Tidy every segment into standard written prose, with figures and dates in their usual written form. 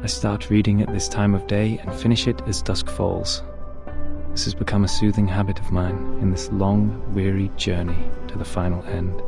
I start reading at this time of day and finish it as dusk falls. This has become a soothing habit of mine in this long, weary journey to the final end.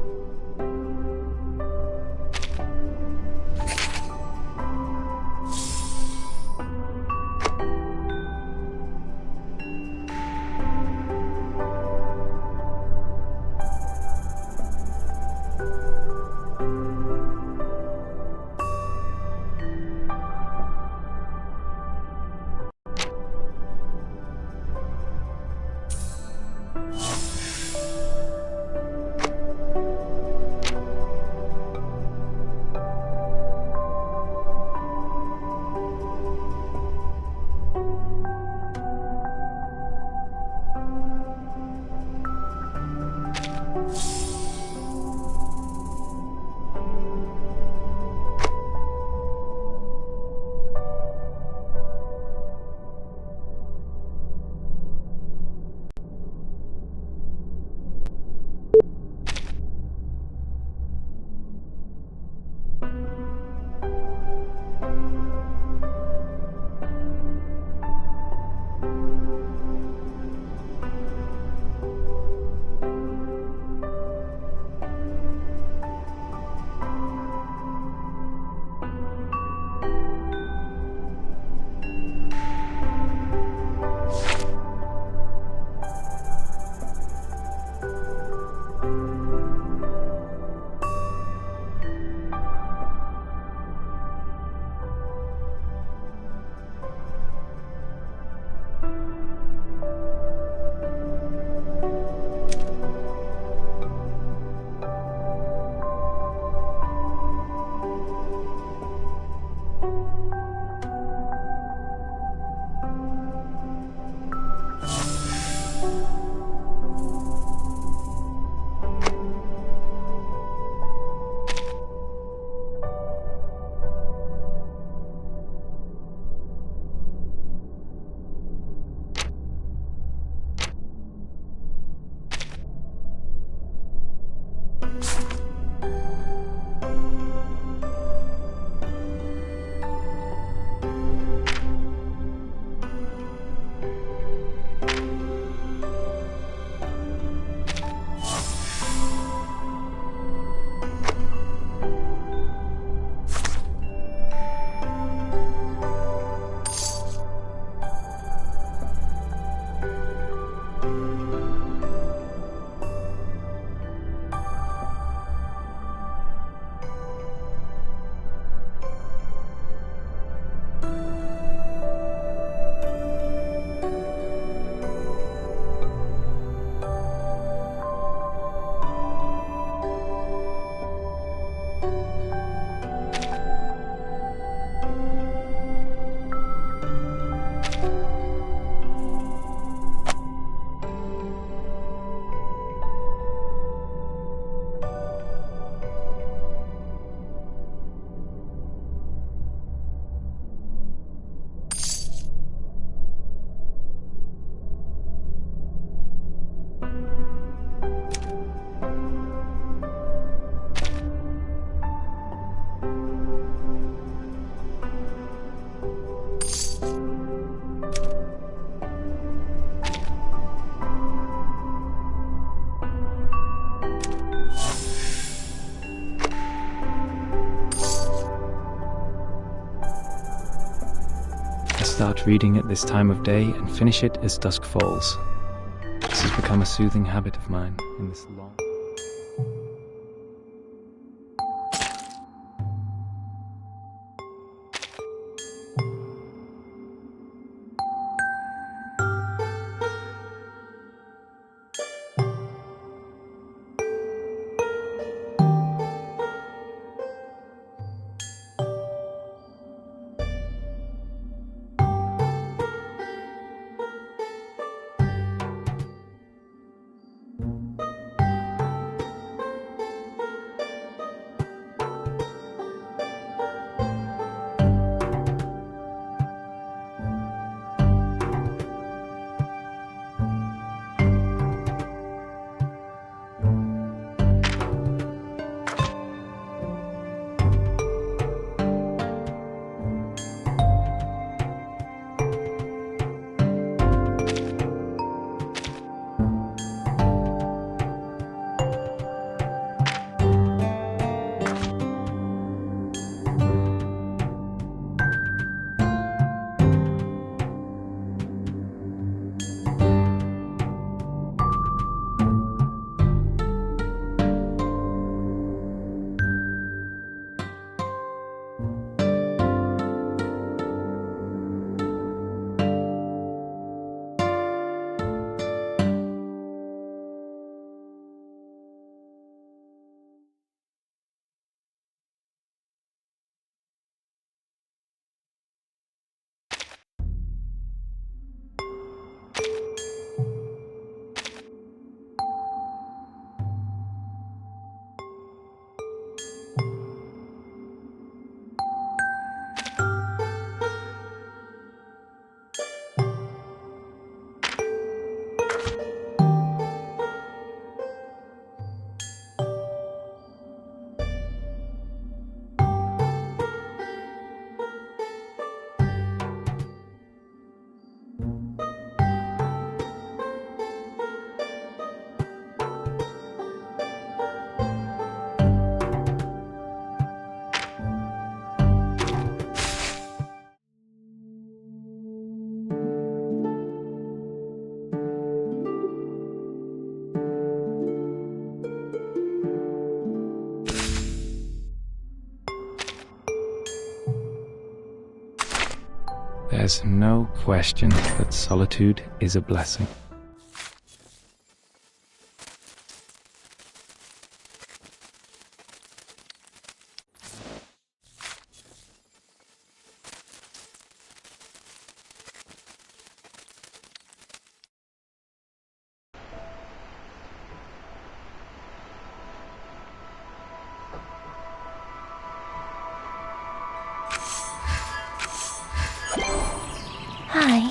start reading at this time of day and finish it as dusk falls. This has become a soothing habit of mine in this long... There's no question that solitude is a blessing. Hi.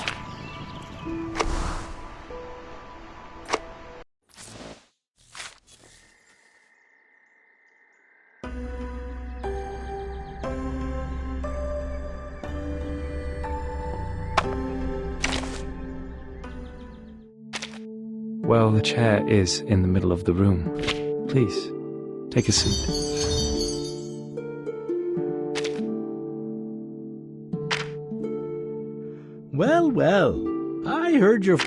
Well, the chair is in the middle of the room. Please, take a seat. Well, well, I heard your...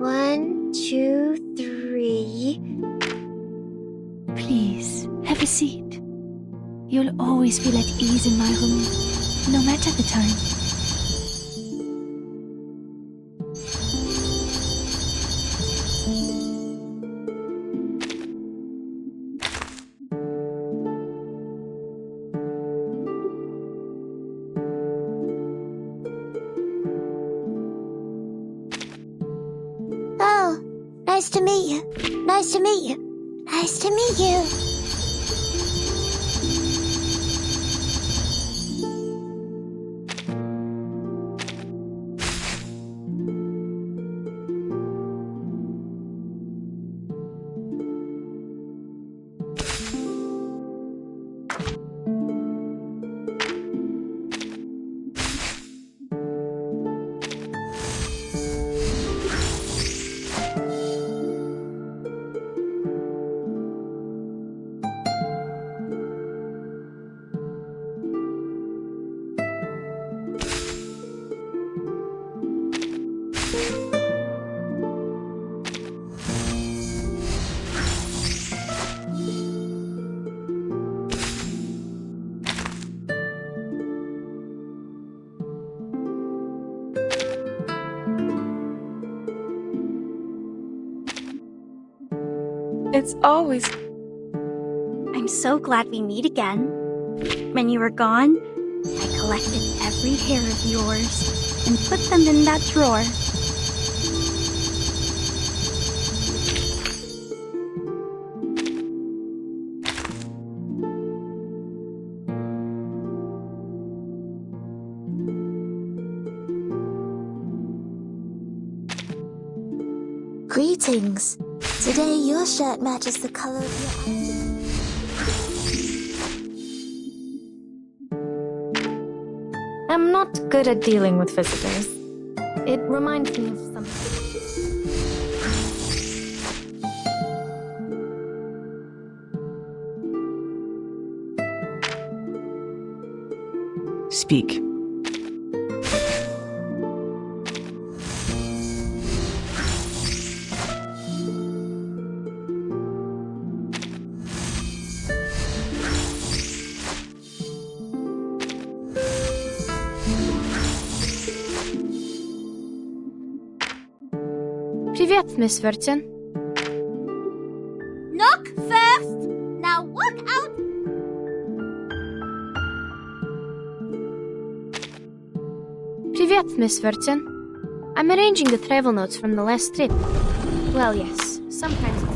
1, 2, 3. Please, have a seat. You'll always feel at ease in my room, no matter the time. Oh, nice to meet you. Nice to meet you. Nice to meet you. It's always... I'm so glad we meet again. When you were gone, I collected every hair of yours and put them in that drawer. Greetings. Today your shirt matches the color of your eyes. I'm not good at dealing with visitors. It reminds me of something. Speak. Привет, Miss Virgin. Knock first! Now walk out! Привет, Miss Virgin. I'm arranging the travel notes from the last trip. Well, yes, sometimes it's...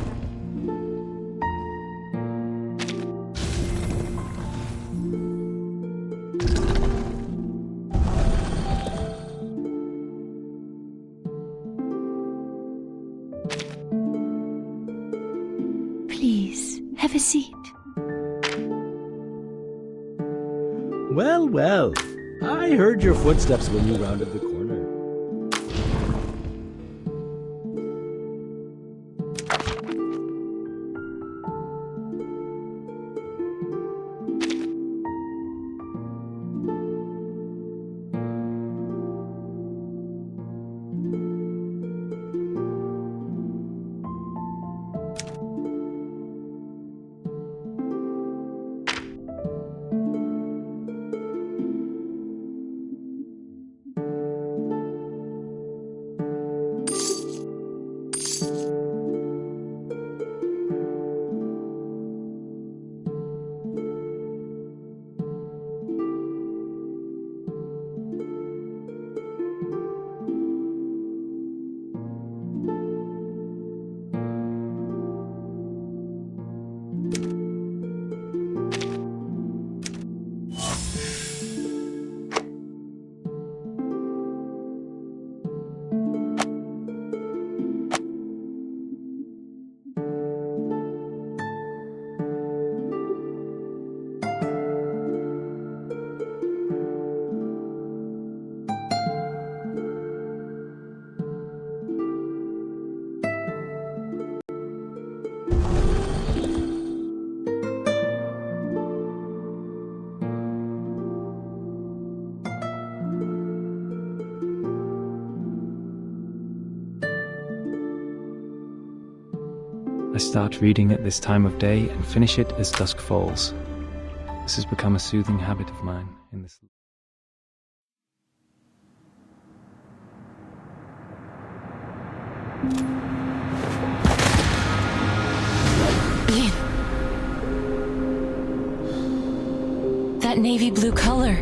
Please, have a seat. Well, well, I heard your footsteps when you rounded the corner. I start reading at this time of day and finish it as dusk falls. This has become a soothing habit of mine in this. Ian. That navy blue color.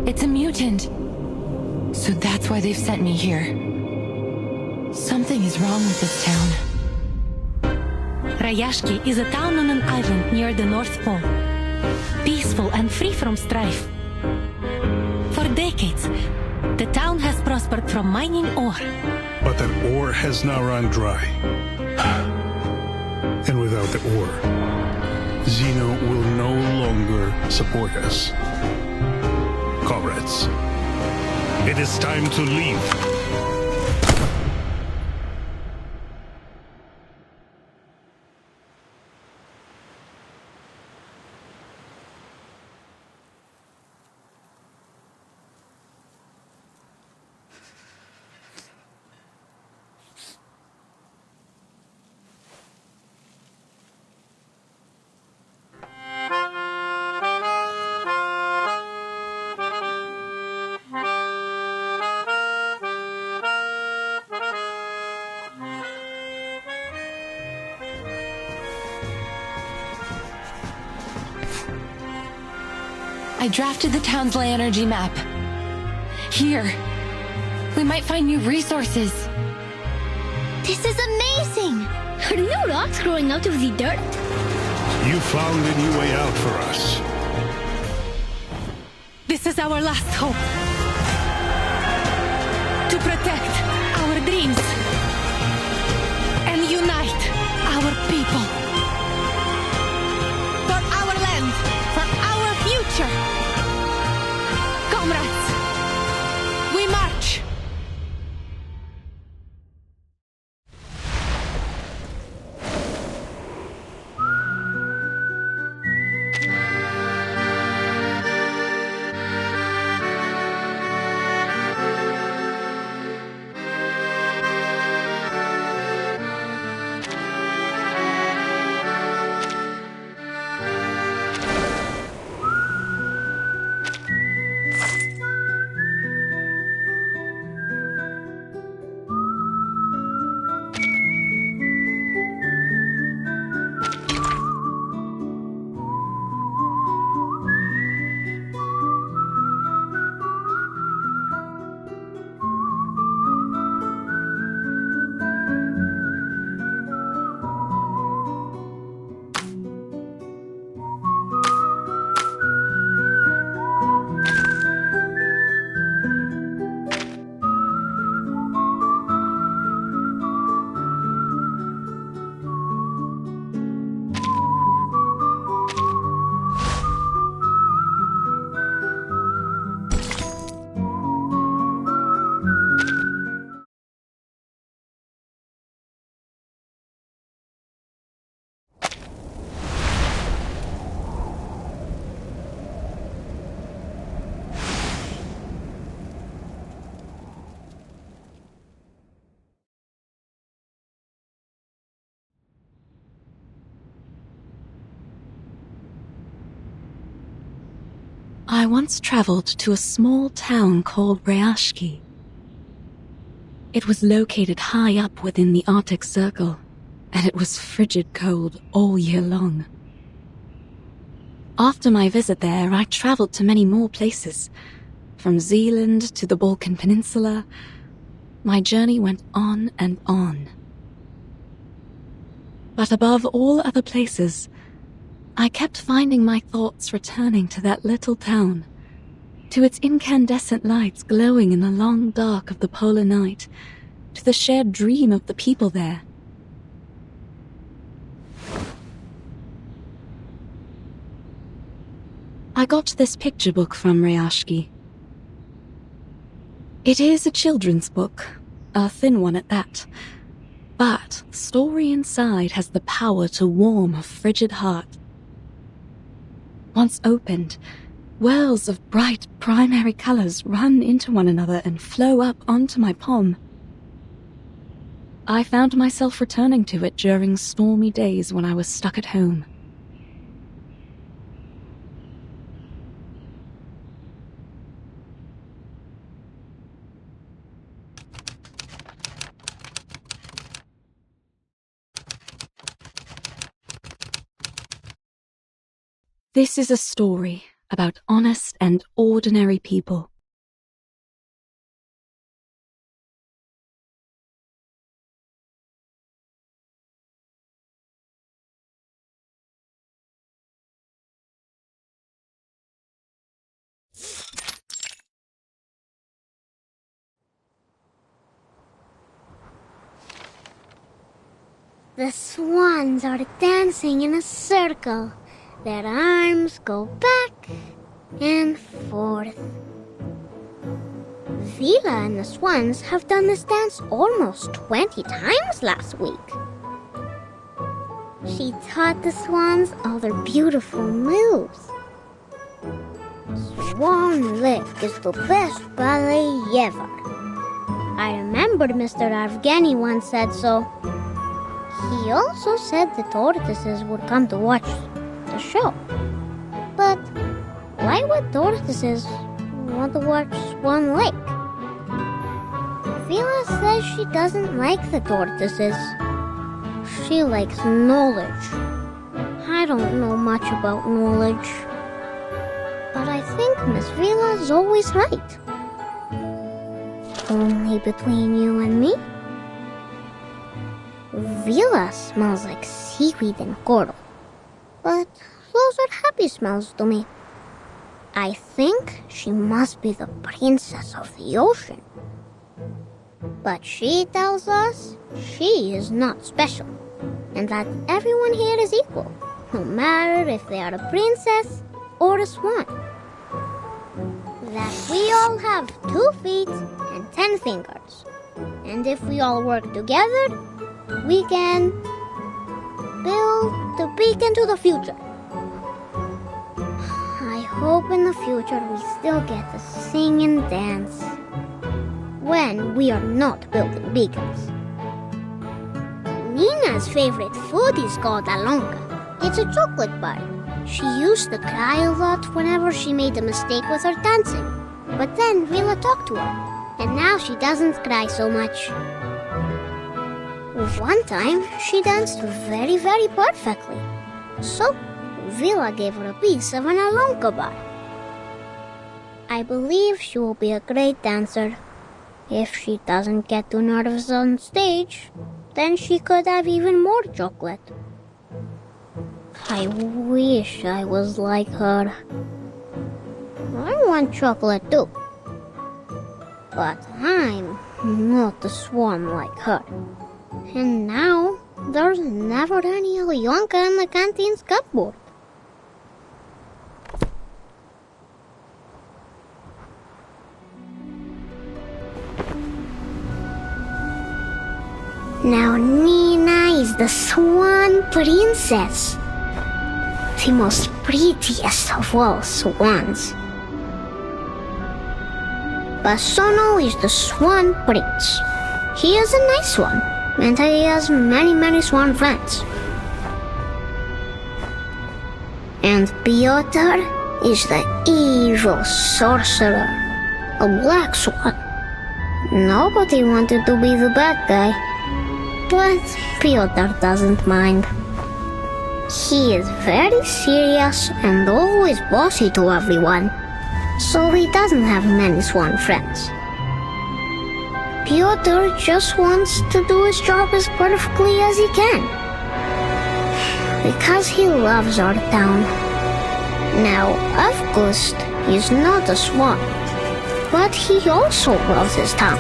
It's a mutant. So that's why they've sent me here. Something is wrong with this town. Rayaski is a town on an island near the North Pole. Peaceful and free from strife. For decades, the town has prospered from mining ore. But that ore has now run dry. And without the ore, Zeno will no longer support us. Comrades, it is time to leave. I drafted the town's ley energy map. Here, we might find new resources. This is amazing! Are new rocks growing out of the dirt? You found a new way out for us. This is our last hope. To protect our dreams and unite our people. For our land, for our future. Comrades, we march! I once traveled to a small town called Rayaski. It was located high up within the Arctic Circle, and it was frigid cold all year long. After my visit there, I traveled to many more places. From Zealand to the Balkan Peninsula, my journey went on and on. But above all other places, I kept finding my thoughts returning to that little town, to its incandescent lights glowing in the long dark of the polar night, to the shared dream of the people there. I got this picture book from Rayaski. It is a children's book, a thin one at that, but the story inside has the power to warm a frigid heart. Once opened, wells of bright primary colors run into one another and flow up onto my palm. I found myself returning to it during stormy days when I was stuck at home. This is a story about honest and ordinary people. The swans are dancing in a circle. Their arms go back and forth. Vila and the swans have done this dance almost 20 times last week. She taught the swans all their beautiful moves. Swan Lake is the best ballet ever. I remembered Mr. Avgeni once said so. He also said the tortoises would come to watch the show. But why would tortoises want to watch Swan Lake? Vila says she doesn't like the tortoises. She likes knowledge. I don't know much about knowledge. But I think Miss Vila is always right. Only between you and me, Vila smells like seaweed and coral. But those are happy smells to me. I think she must be the princess of the ocean. But she tells us she is not special, and that everyone here is equal, no matter if they are a princess or a swan. That we all have 2 feet and 10 fingers, and if we all work together, we can build the beacon to the future. I hope in the future we still get to sing and dance when we are not building beacons. Nina's favorite food is called alonga. It's a chocolate bar. She used to cry a lot whenever she made a mistake with her dancing. But then Vila talked to her, and now she doesn't cry so much. One time, she danced very, very perfectly. So, Vila gave her a piece of an alonga bar. I believe she will be a great dancer. If she doesn't get too nervous on stage, then she could have even more chocolate. I wish I was like her. I want chocolate too. But I'm not a swan like her. And now, there's never any Alyonka in the canteen's cupboard. Now Nina is the swan princess. The most prettiest of all swans. Basono is the swan prince. He is a nice one, and he has many, many swan friends. And Piotr is the evil sorcerer, a black swan. Nobody wanted to be the bad guy, but Piotr doesn't mind. He is very serious and always bossy to everyone, so he doesn't have many swan friends. Piotr just wants to do his job as perfectly as he can, because he loves our town. Now, Avgust is not a swan, but he also loves his town.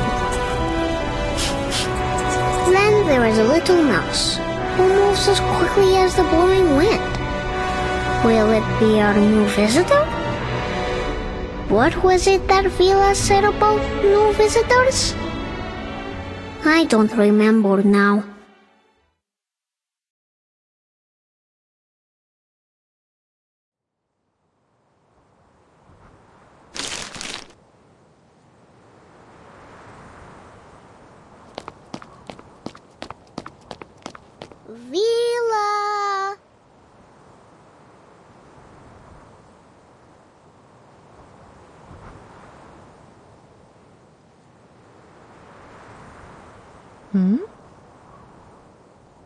Then there is a little mouse who moves as quickly as the blowing wind. Will it be our new visitor? What was it that Vila said about new visitors? I don't remember now. Vila!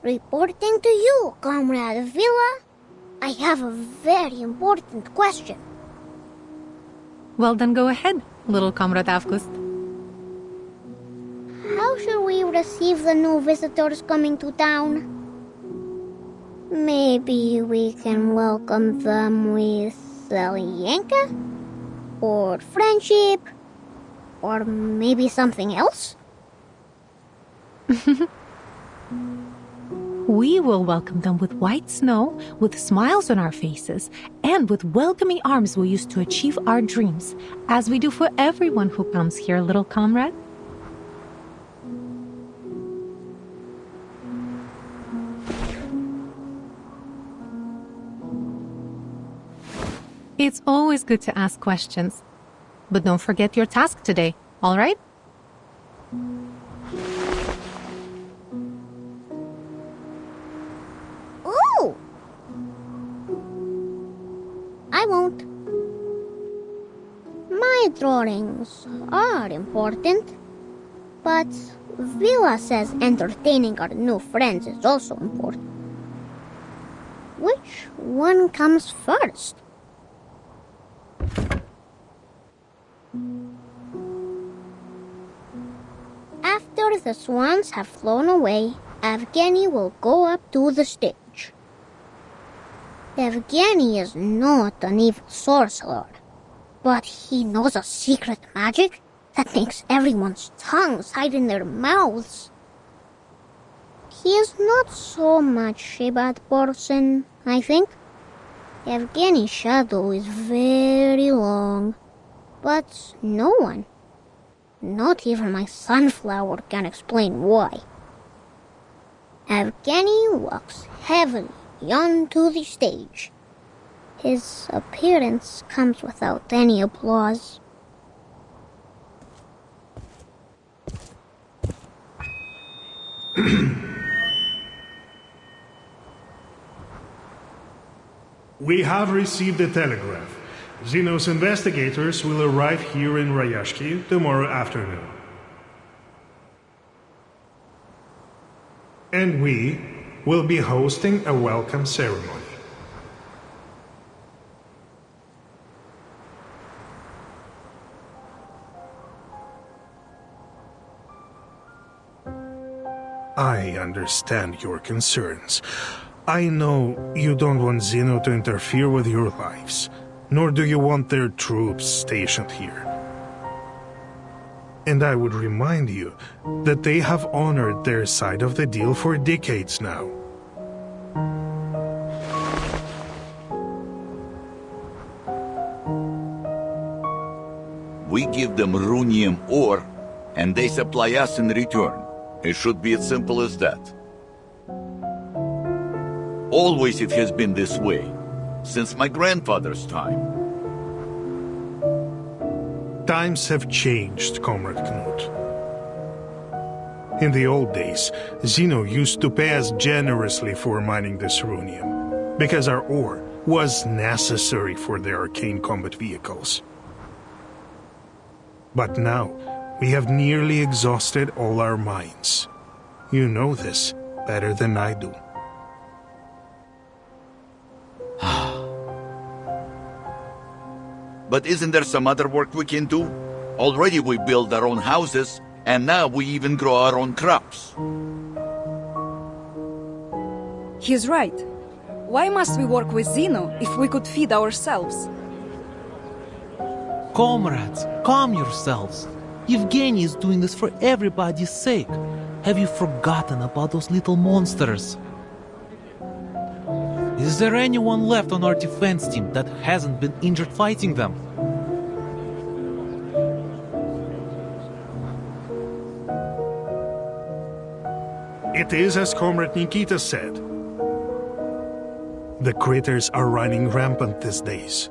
Reporting to you, Comrade Vila. I have a very important question. Well, then go ahead, little Comrade Avgust. How should we receive the new visitors coming to town? Maybe we can welcome them with Yanka? Or friendship? Or maybe something else? We will welcome them with white snow, with smiles on our faces, and with welcoming arms we use to achieve our dreams, as we do for everyone who comes here, little comrade. It's always good to ask questions. But don't forget your task today, all right? Oh! I won't. My drawings are important, but Vila says entertaining our new friends is also important. Which one comes first? After the swans have flown away, Evgeny will go up to the stage. Evgeny is not an evil sorcerer, but he knows a secret magic that makes everyone's tongues hide in their mouths. He is not so much a bad person, I think. Evgeny's shadow is very long, but no one, not even my sunflower, can explain why. Evgeny walks heavily onto the stage. His appearance comes without any applause. We have received a telegraph. Xeno's investigators will arrive here in Rayaski tomorrow afternoon. And we will be hosting a welcome ceremony. I understand your concerns. I know you don't want Xeno to interfere with your lives, nor do you want their troops stationed here. And I would remind you that they have honored their side of the deal for decades now. We give them runium ore, and they supply us in return. It should be as simple as that. Always it has been this way, since my grandfather's time. Times have changed, Comrade Knut. In the old days, Xeno used to pay us generously for mining this runium, because our ore was necessary for their arcane combat vehicles. But now, we have nearly exhausted all our mines. You know this better than I do. But isn't there some other work we can do? Already we build our own houses, and now we even grow our own crops. He's right. Why must we work with Xeno if we could feed ourselves? Comrades, calm yourselves. Evgeny is doing this for everybody's sake. Have you forgotten about those little monsters? Is there anyone left on our defense team that hasn't been injured fighting them? It is as Comrade Nikita said. The critters are running rampant these days.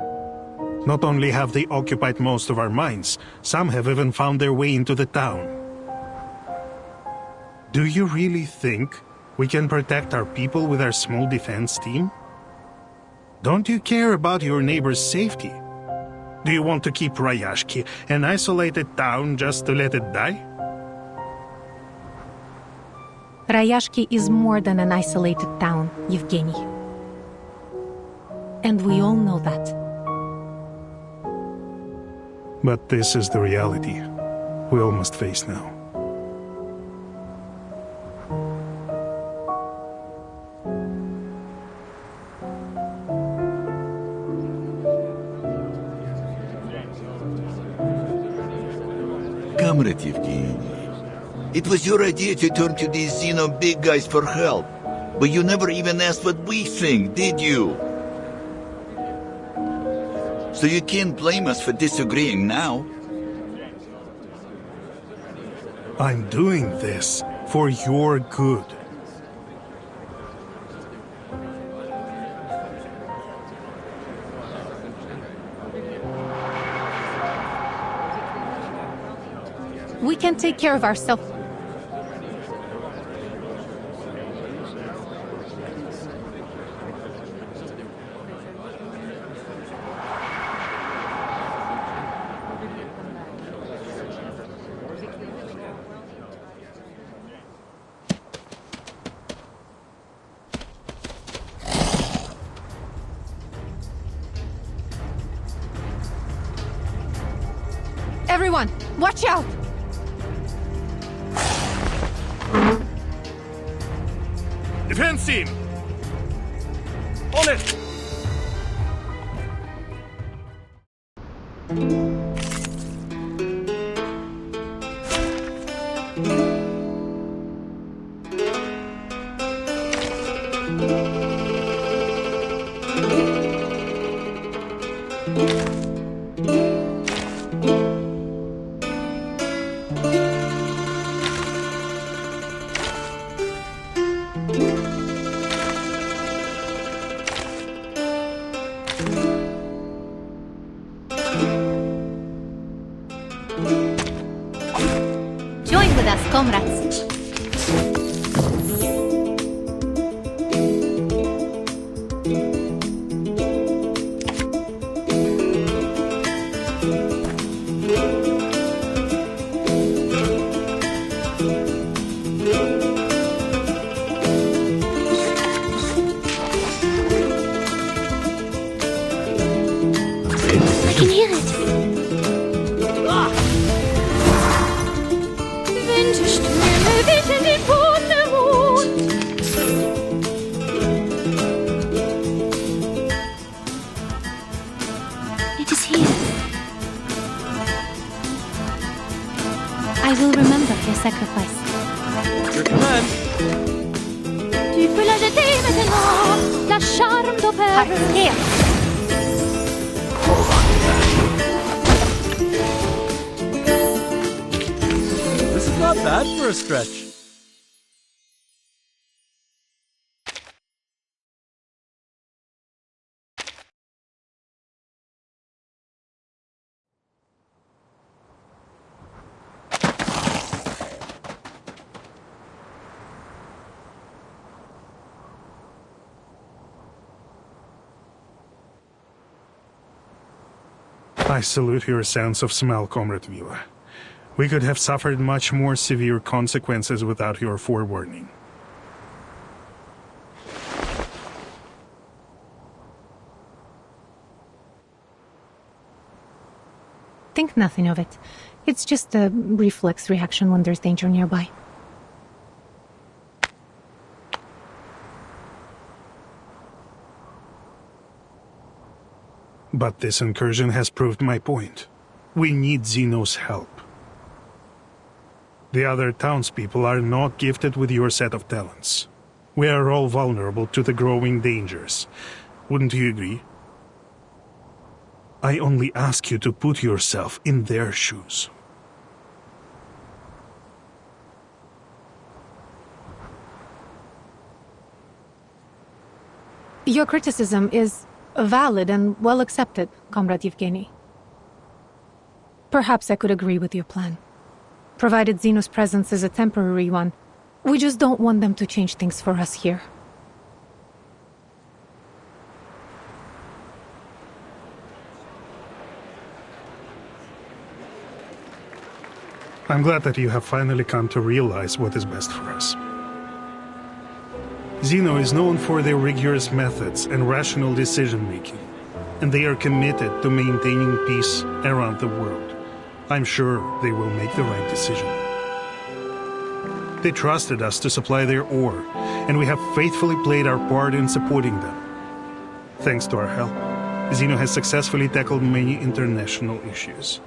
Not only have they occupied most of our mines, some have even found their way into the town. Do you really think we can protect our people with our small defense team? Don't you care about your neighbor's safety? Do you want to keep Rayaski an isolated town just to let it die? Rayaski is more than an isolated town, Yevgeny. And we all know that. But this is the reality we all must face now. Comrade Yevgeny, it was your idea to turn to these Xeno big guys for help, but you never even asked what we think, did you? So you can't blame us for disagreeing now. I'm doing this for your good. We can take care of ourselves. Everyone, watch out! Defense team! On it! Join with us, comrades. I can hear it. Winterstürme wehen den Wundermond. It is here. I will remember your sacrifice. Your command. Tu peux la jeter maintenant, la charme d'opère. Here. This is not bad for a stretch. I salute your sense of smell, Comrade Vila. We could have suffered much more severe consequences without your forewarning. Think nothing of it. It's just a reflex reaction when there's danger nearby. But this incursion has proved my point. We need Xeno's help. The other townspeople are not gifted with your set of talents. We are all vulnerable to the growing dangers. Wouldn't you agree? I only ask you to put yourself in their shoes. Your criticism is valid and well accepted, Comrade Yevgeny. Perhaps I could agree with your plan. Provided Xeno's presence is a temporary one, We just don't want them to change things for us here. I'm glad that you have finally come to realize what is best for us. Xeno is known for their rigorous methods and rational decision-making, and they are committed to maintaining peace around the world. I'm sure they will make the right decision. They trusted us to supply their ore, and we have faithfully played our part in supporting them. Thanks to our help, Xeno has successfully tackled many international issues.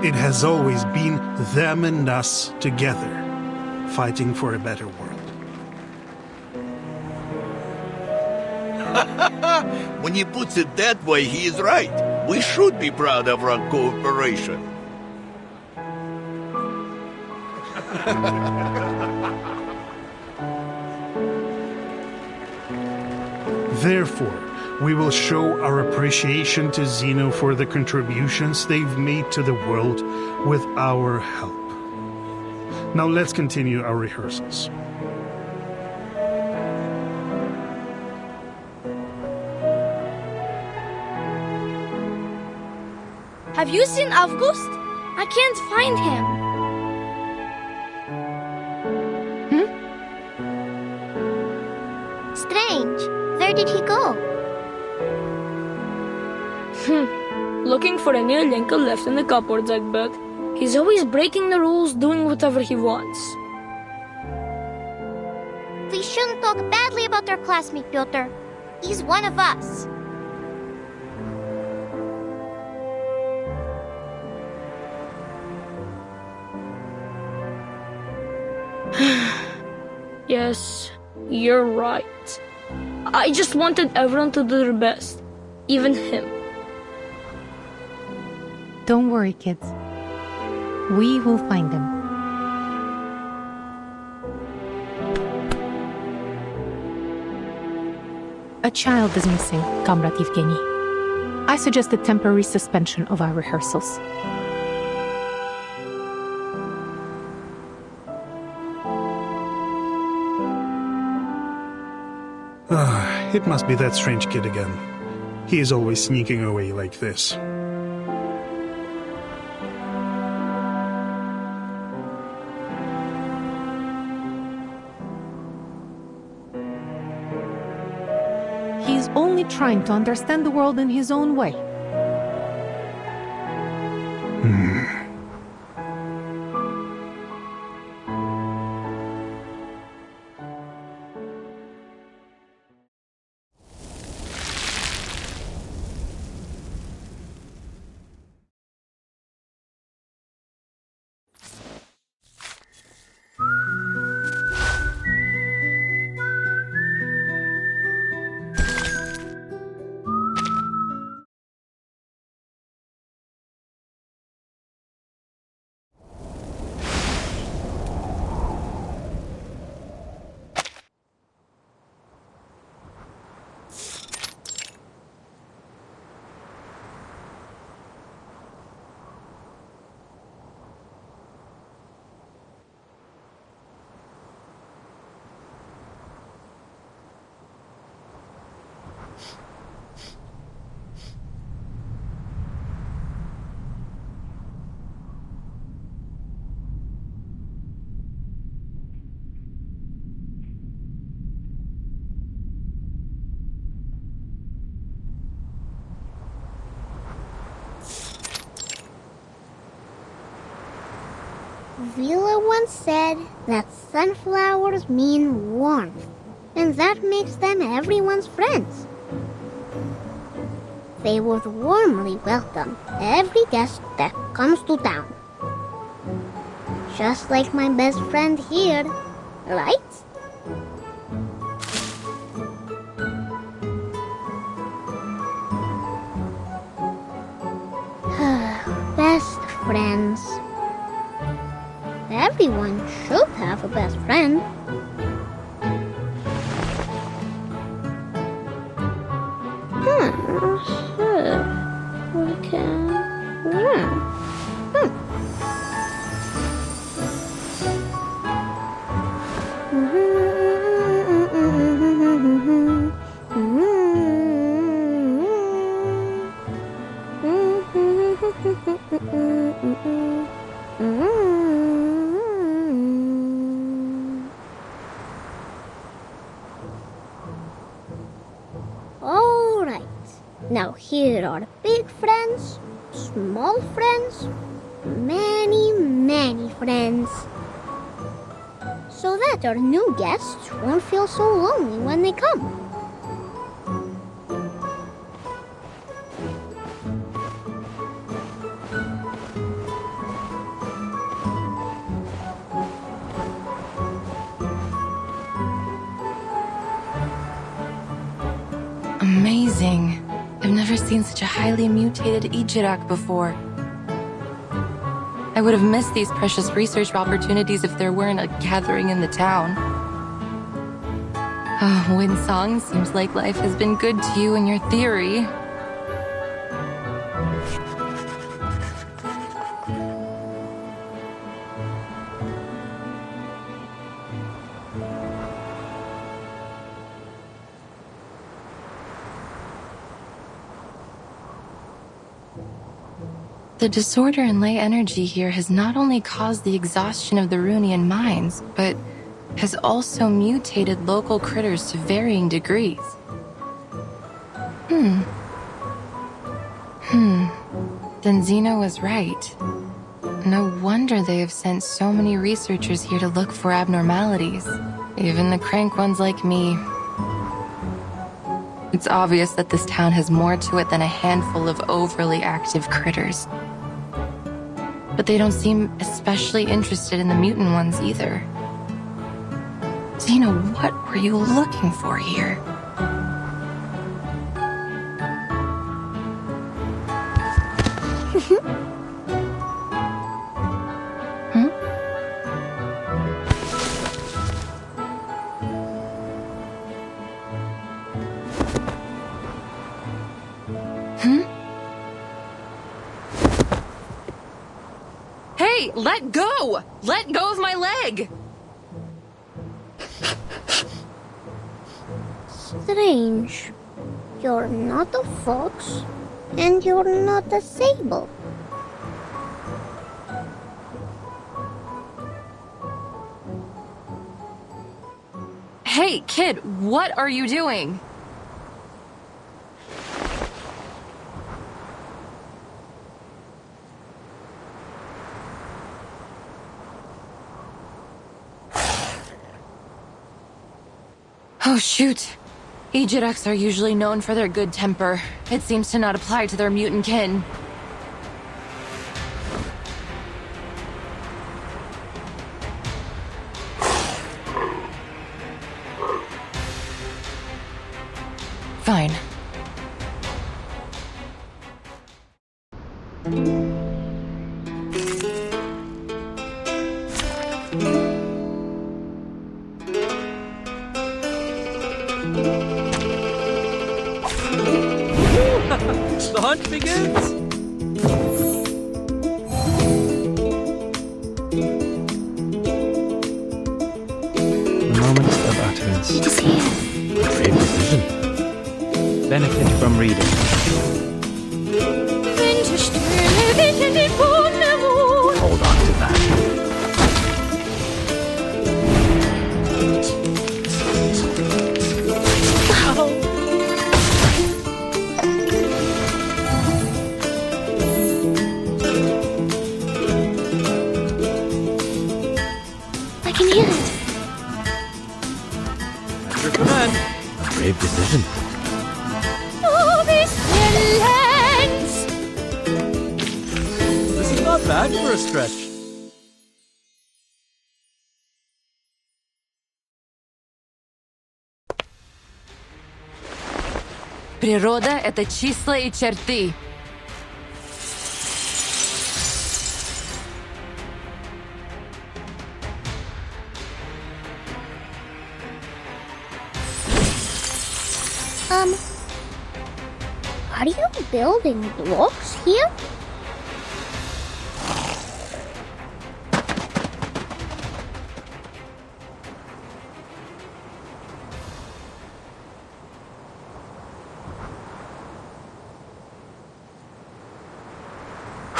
It has always been them and us together, fighting for a better world. When he puts it that way, he is right. We should be proud of our cooperation. Therefore, we will show our appreciation to Xeno for the contributions they've made to the world with our help. Now let's continue our rehearsals. Have you seen August? I can't find him. Strange. Where did he go? Looking for any Lenka left in the cupboards, I'd bet. He's always breaking the rules, doing whatever he wants. We shouldn't talk badly about our classmate, Piotr. He's one of us. Yes, you're right. I just wanted everyone to do their best, even him. Don't worry, kids. We will find him. A child is missing, Comrade Evgeny. I suggest a temporary suspension of our rehearsals. It must be that strange kid again. He is always sneaking away like this. He's only trying to understand the world in his own way. Vila once said that sunflowers mean warmth, and that makes them everyone's friends. They would warmly welcome every guest that comes to town. Just like my best friend here, right? Best friends. Everyone should have a best friend. Now here are big friends, small friends, many friends. So that our new guests won't feel so lonely when they come. Amazing. I've never seen such a highly mutated Ijirak before. I would have missed these precious research opportunities if there weren't a gathering in the town. Oh, Winsong, seems like life has been good to you and your theory. The disorder in ley energy here has not only caused the exhaustion of the Runian mines, but has also mutated local critters to varying degrees. Then Zeno was right. No wonder they have sent so many researchers here to look for abnormalities. Even the crank ones like me. It's obvious that this town has more to it than a handful of overly active critters. But they don't seem especially interested in the mutant ones either. Zeno, what were you looking for here? Hey, let go! Let go of my leg! Strange. You're not a fox, and you're not a sable. Hey, kid, what are you doing? Oh, shoot. Ejiraks are usually known for their good temper. It seems to not apply to their mutant kin. Fine. The hunt begins! Moments of utterance. Great decision. Benefit from reading. Hold on to that. I can hear it. At your command. A brave decision. This is not bad for a stretch. Природа — это числа и черты. Are you building blocks here?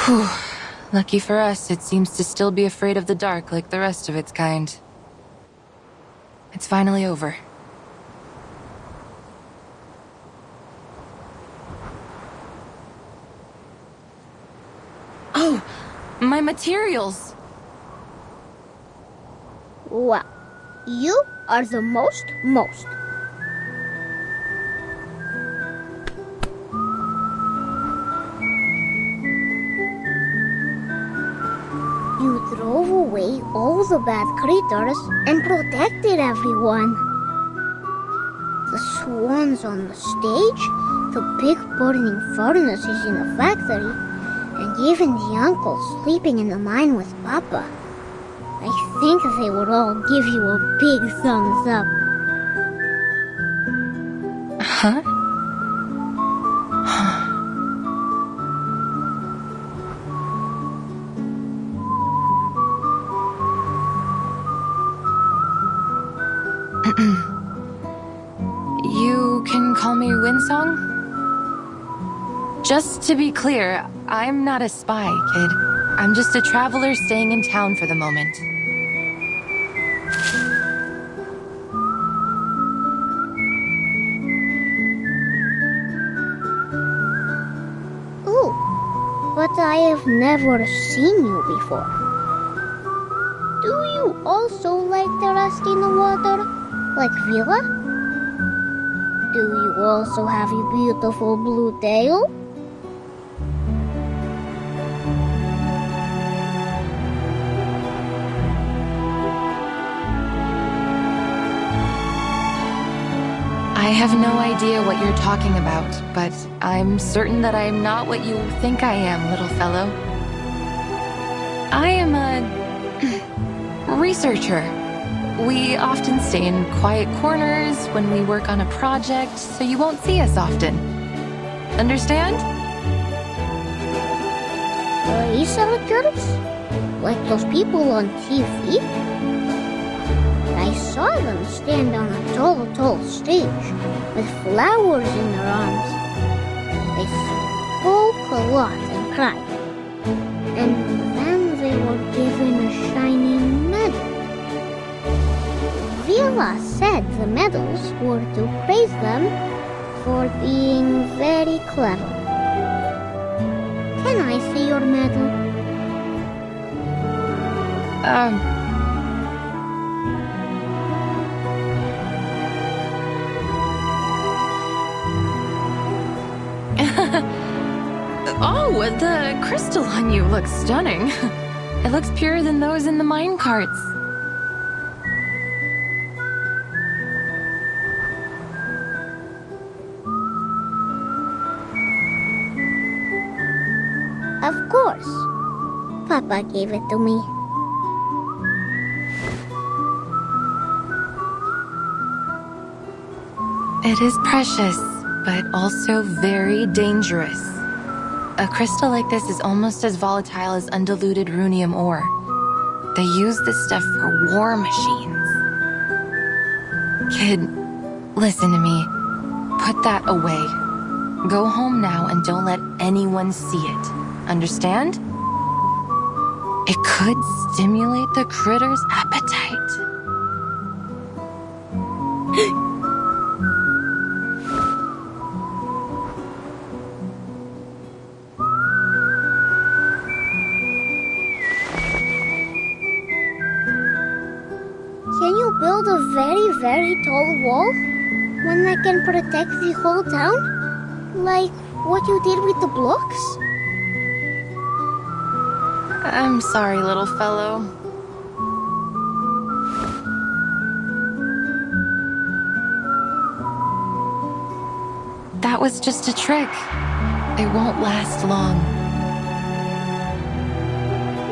Whew. Lucky for us, it seems to still be afraid of the dark like the rest of its kind. It's finally over. My materials. Well, you are the most. You drove away all the bad creatures and protected everyone. The swans on the stage, the big burning furnaces in the factory, and even the uncle sleeping in the mine with Papa. I think they would all give you a big thumbs up. Huh? You can call me Windsong? Just to be clear, I'm not a spy, kid. I'm just a traveler staying in town for the moment. Ooh, but I have never seen you before. Do you also like the rest in the water? Like Vila? Do you also have a beautiful blue tail? I have no idea what you're talking about, but I'm certain that I am not what you think I am, little fellow. I am a researcher. We often stay in quiet corners when we work on a project, so you won't see us often. Understand? Researchers? Like those people on TV? I saw them stand on a tall stage with flowers in their arms. They spoke a lot and cried. And then they were given a shiny medal. Vila said the medals were to praise them for being very clever. Can I see your medal? Oh, the crystal on you looks stunning. It looks purer than those in the mine carts. Of course. Papa gave it to me. It is precious, but also very dangerous. A crystal like this is almost as volatile as undiluted runium ore. They use this stuff for war machines. Kid, listen to me. Put that away. Go home now and don't let anyone see it. Understand? It could stimulate the critter's appetite. Can you build a very tall wall? One that can protect the whole town? Like what you did with the blocks? I'm sorry, little fellow. That was just a trick. It won't last long.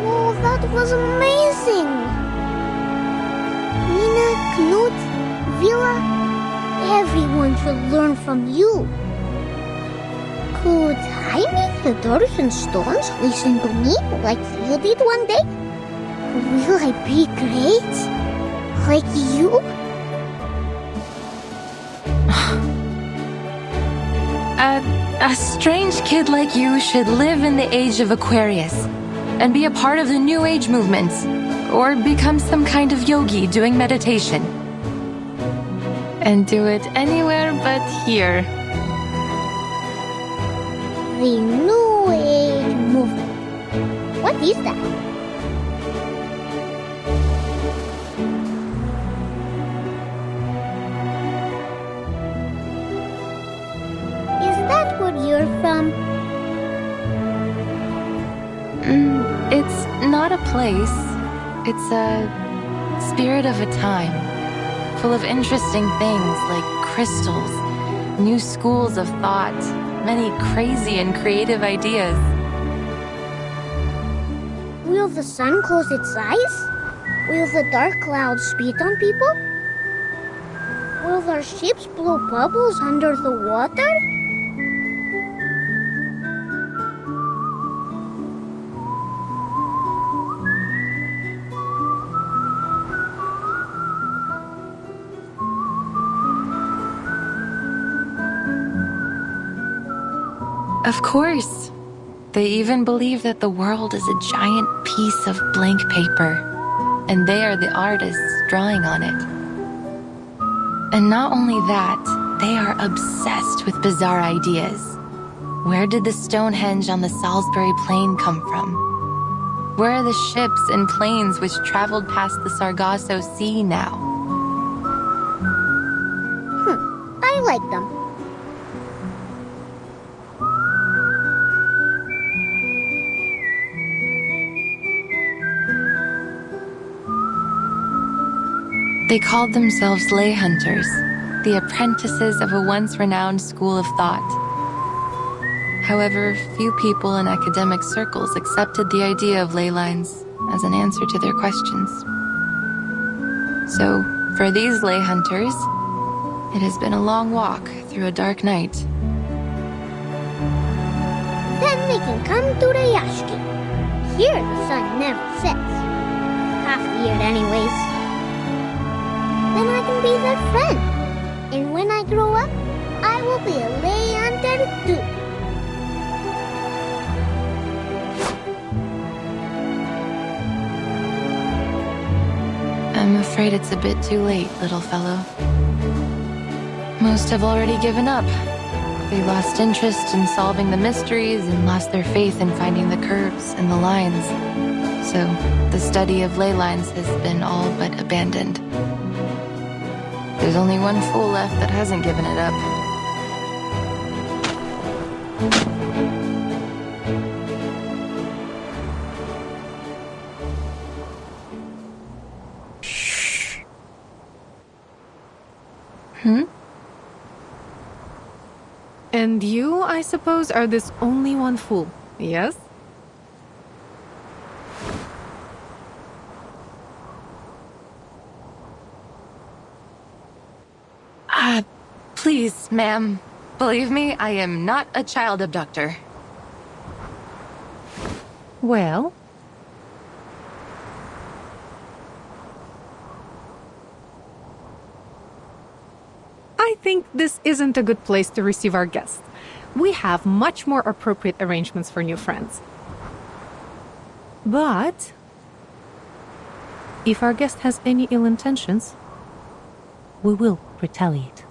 Oh, that was amazing! Nina, Knut, Vila, everyone should learn from you. Could I make the dirt and stones listen to me like you did one day? Will I be great? Like you? A strange kid like you should live in the age of Aquarius and be a part of the New Age movement, or become some kind of yogi doing meditation. And do it anywhere but here. The New Age movement. What is that? Is that where you're from? It's not a place. It's a spirit of a time, full of interesting things like crystals, new schools of thought, many crazy and creative ideas. Will the sun close its eyes? Will the dark clouds spit on people? Will their ships blow bubbles under the water? Of course. They even believe that the world is a giant piece of blank paper, and they are the artists drawing on it. And not only that, they are obsessed with bizarre ideas. Where did the Stonehenge on the Salisbury Plain come from? Where are the ships and planes which traveled past the Sargasso Sea now? I like them. They called themselves lay hunters, the apprentices of a once renowned school of thought. However, few people in academic circles accepted the idea of ley lines as an answer to their questions. So, for these lay hunters, it has been a long walk through a dark night. Then they can come to Rayaski. Here the sun never sets. Half the year anyways. Then I can be their friend. And when I grow up, I will be a lay hunter too. I'm afraid it's a bit too late, little fellow. Most have already given up. They lost interest in solving the mysteries and lost their faith in finding the curves and the lines. So, the study of ley lines has been all but abandoned. There's only one fool left that hasn't given it up. And you, I suppose, are this only one fool, yes? Please, ma'am. Believe me, I am not a child abductor. Well... I think this isn't a good place to receive our guests. We have much more appropriate arrangements for new friends. But... if our guest has any ill intentions, we will retaliate.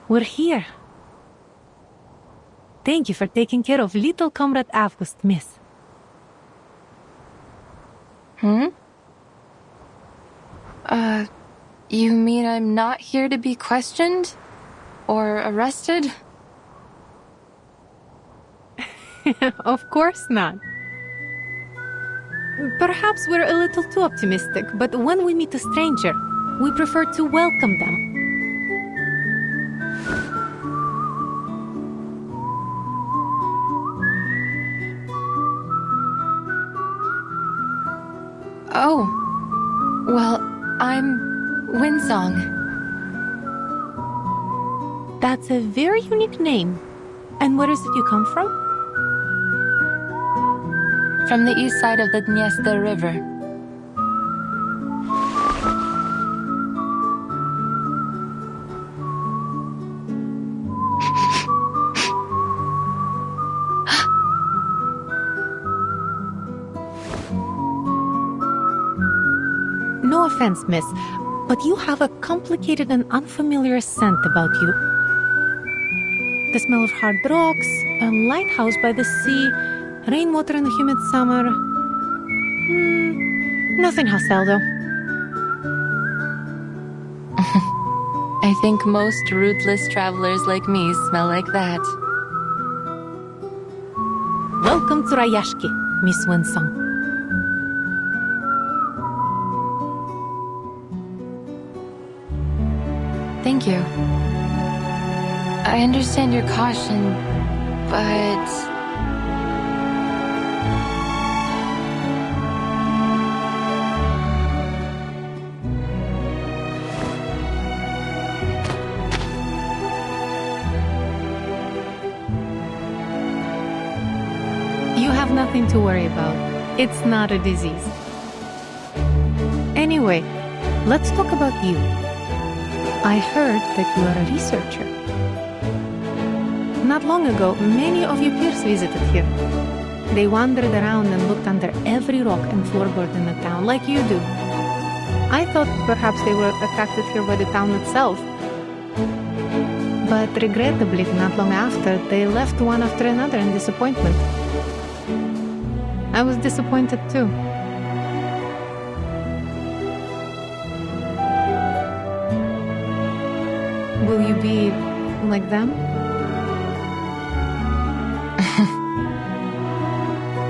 We're here. Thank you for taking care of little Comrade August, miss. You mean I'm not here to be questioned? Or arrested? Of course not. Perhaps we're a little too optimistic, but when we meet a stranger, we prefer to welcome them. Oh, well, I'm Windsong. That's a very unique name. And where is it you come from? From the east side of the Dniester River. No offense, miss, but you have a complicated and unfamiliar scent about you. The smell of hard rocks, a lighthouse by the sea, rainwater in the humid summer. Nothing hostile, though. I think most rootless travelers like me smell like that. Welcome to Rayaski, Miss Windsong. Thank you. I understand your caution, but... You have nothing to worry about. It's not a disease. Anyway, let's talk about you. I heard that you are a researcher. Not long ago, many of your peers visited here. They wandered around and looked under every rock and floorboard in the town, like you do. I thought perhaps they were attracted here by the town itself. But regrettably, not long after, they left one after another in disappointment. I was disappointed too. Will you be like them?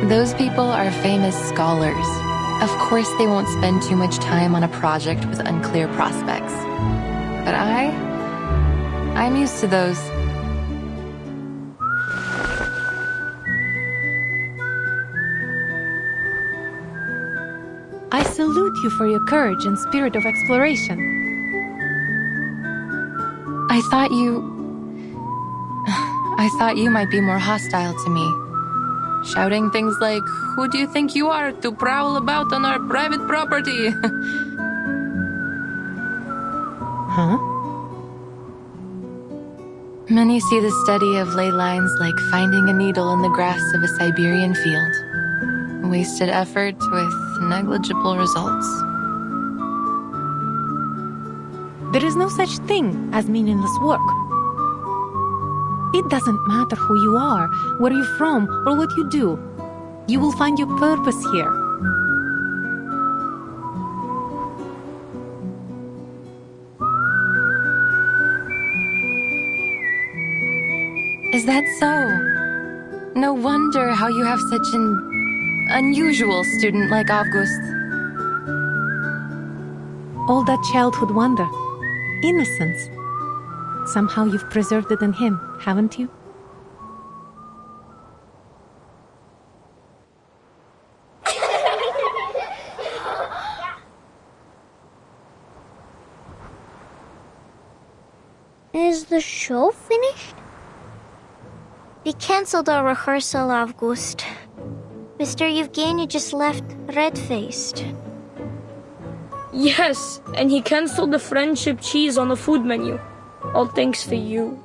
Those people are famous scholars. Of course they won't spend too much time on a project with unclear prospects. But I'm used to those. I salute you for your courage and spirit of exploration. I thought you might be more hostile to me. Shouting things like, "Who do you think you are to prowl about on our private property?" Huh? Many see the study of ley lines like finding a needle in the grass of a Siberian field. Wasted effort with negligible results. There is no such thing as meaningless work. It doesn't matter who you are, where you're from, or what you do. You will find your purpose here. Is that so? No wonder how you have such an unusual student like August. All that childhood wonder, innocence. Somehow you've preserved it in him, haven't you? Is the show finished? We cancelled our rehearsal, August. Mr. Yevgeny just left red-faced. Yes, and he cancelled the friendship cheese on the food menu. All thanks to you.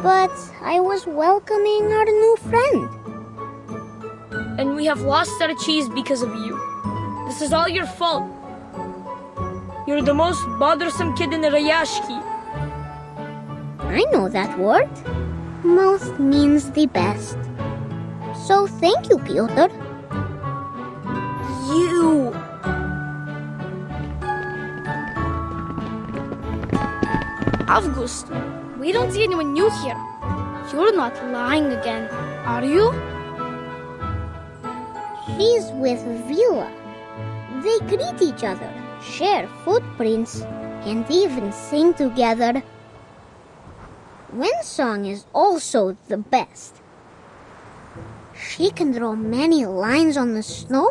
But I was welcoming our new friend. And we have lost our cheese because of you. This is all your fault. You're the most bothersome kid in the Rayaski. I know that word. Most means the best. So thank you, Pyotr. You! August, we don't see anyone new here. You're not lying again, are you? She's with Vila. They greet each other, share footprints, and even sing together. Windsong is also the best. She can draw many lines on the snow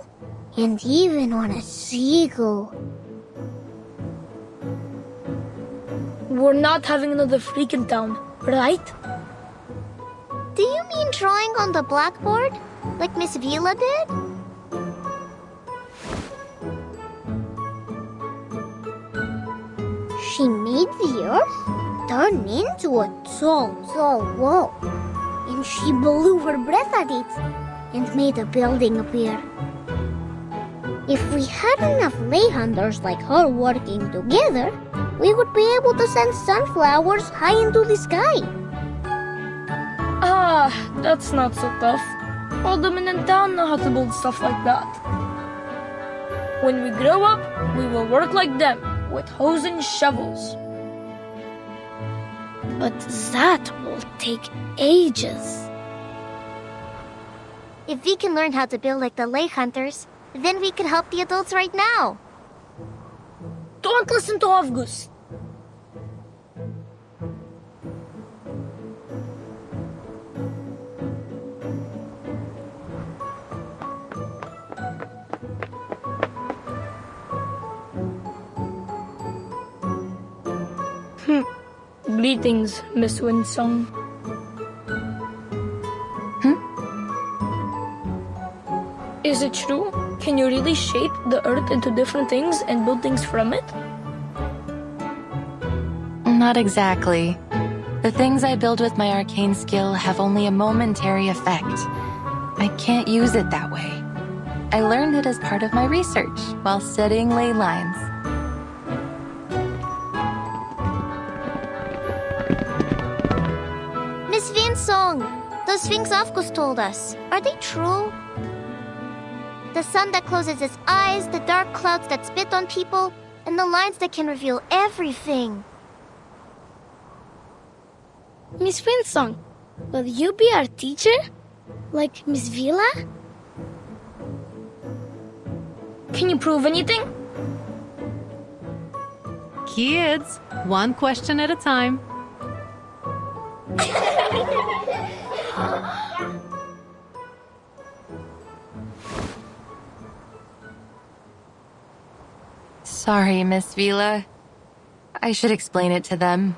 and even on a seagull. We're not having another freak in town, right? Do you mean drawing on the blackboard, like Miss Vila did? She made the earth turn into a tall, tall wall. And she blew her breath at it and made a building appear. If we had enough lay hunters like her working together, we would be able to send sunflowers high into the sky. Ah, that's not so tough. All the men in town know how to build stuff like that. When we grow up, we will work like them, with hoes and shovels. But that will take ages. If we can learn how to build like the lay hunters, then we could help the adults right now. Don't listen to August. Greetings, Miss Windsong. Is it true? Can you really shape the earth into different things and build things from it? Not exactly. The things I build with my arcane skill have only a momentary effect. I can't use it that way. I learned it as part of my research while studying ley lines. Miss Vinsong, those things Afkus told us, are they true? The sun that closes its eyes, the dark clouds that spit on people, and the lines that can reveal everything. Miss Winsong, will you be our teacher? Like Miss Vila? Can you prove anything? Kids, one question at a time. Sorry, Miss Vila. I should explain it to them.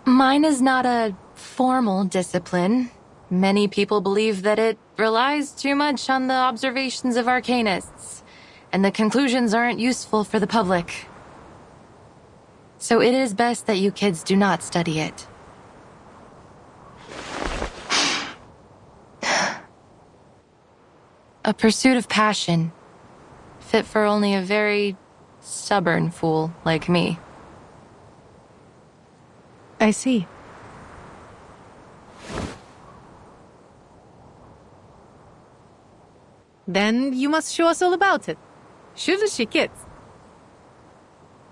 Mine is not a formal discipline. Many people believe that it relies too much on the observations of arcanists, and the conclusions aren't useful for the public. So it is best that you kids do not study it. A pursuit of passion, fit for only a very stubborn fool like me. I see. Then you must show us all about it. Shouldn't she, kids?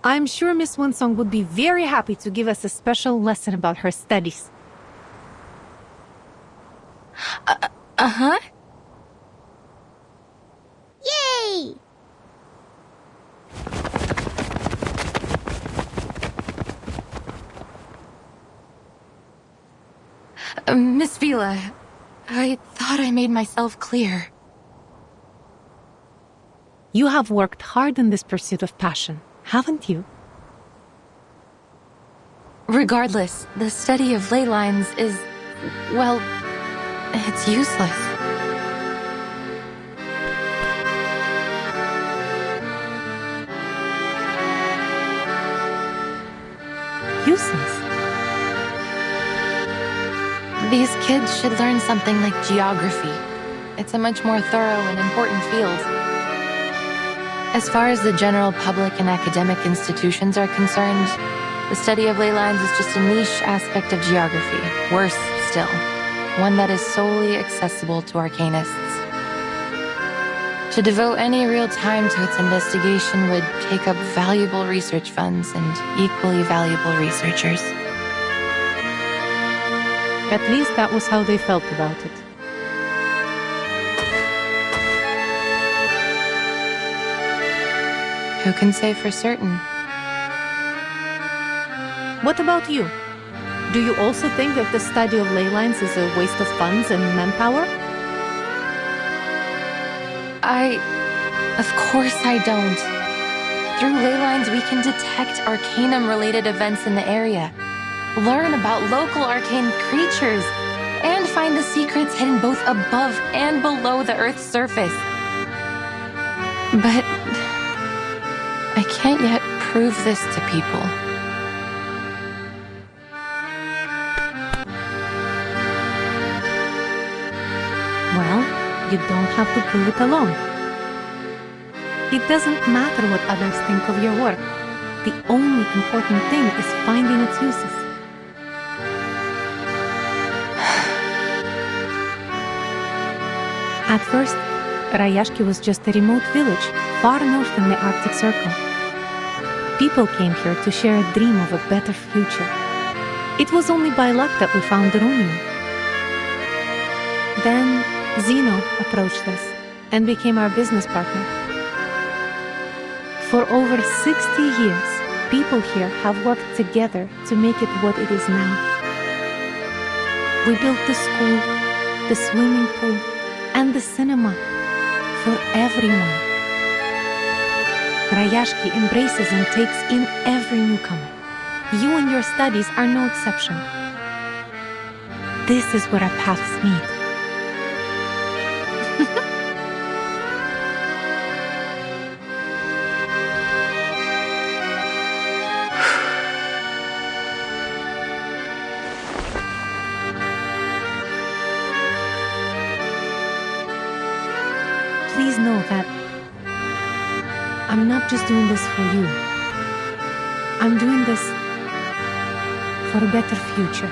I'm sure Miss Winsong would be very happy to give us a special lesson about her studies. Uh-huh. Yay! Miss Vila, I thought I made myself clear. You have worked hard in this pursuit of passion, haven't you? Regardless, the study of ley lines is, well, it's useless. Useless? These kids should learn something like geography. It's a much more thorough and important field. As far as the general public and academic institutions are concerned, the study of ley lines is just a niche aspect of geography. Worse still, one that is solely accessible to arcanists. To devote any real time to its investigation would take up valuable research funds and equally valuable researchers. At least that was how they felt about it. Who can say for certain? What about you? Do you also think that the study of ley lines is a waste of funds and manpower? Of course I don't. Through ley lines, we can detect Arcanum-related events in the area, learn about local arcane creatures, and find the secrets hidden both above and below the Earth's surface. But I can't yet prove this to people. Well, you don't have to prove it alone. It doesn't matter what others think of your work. The only important thing is finding its uses. At first, Rayaski was just a remote village, far north in the Arctic Circle. People came here to share a dream of a better future. It was only by luck that we found the Runium. Then, Zeno approached us and became our business partner. For over 60 years, people here have worked together to make it what it is now. We built the school, the swimming pool, and the cinema for everyone. Rayaski embraces and takes in every newcomer. You and your studies are no exception. This is where our paths meet. Please know that I'm not just doing this for you. I'm doing this for a better future.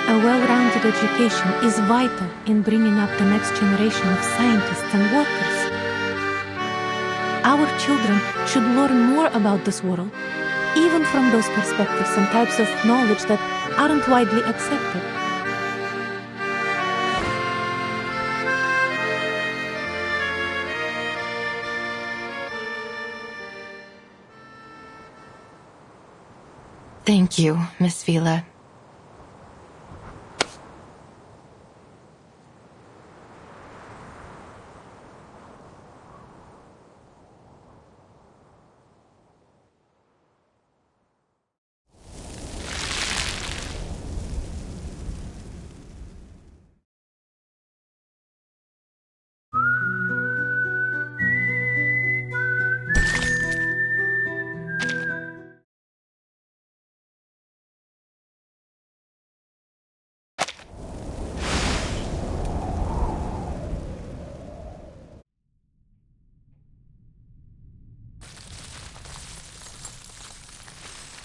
A well-rounded education is vital in bringing up the next generation of scientists and workers. Our children should learn more about this world, even from those perspectives and types of knowledge that aren't widely accepted. Thank you, Miss Vila.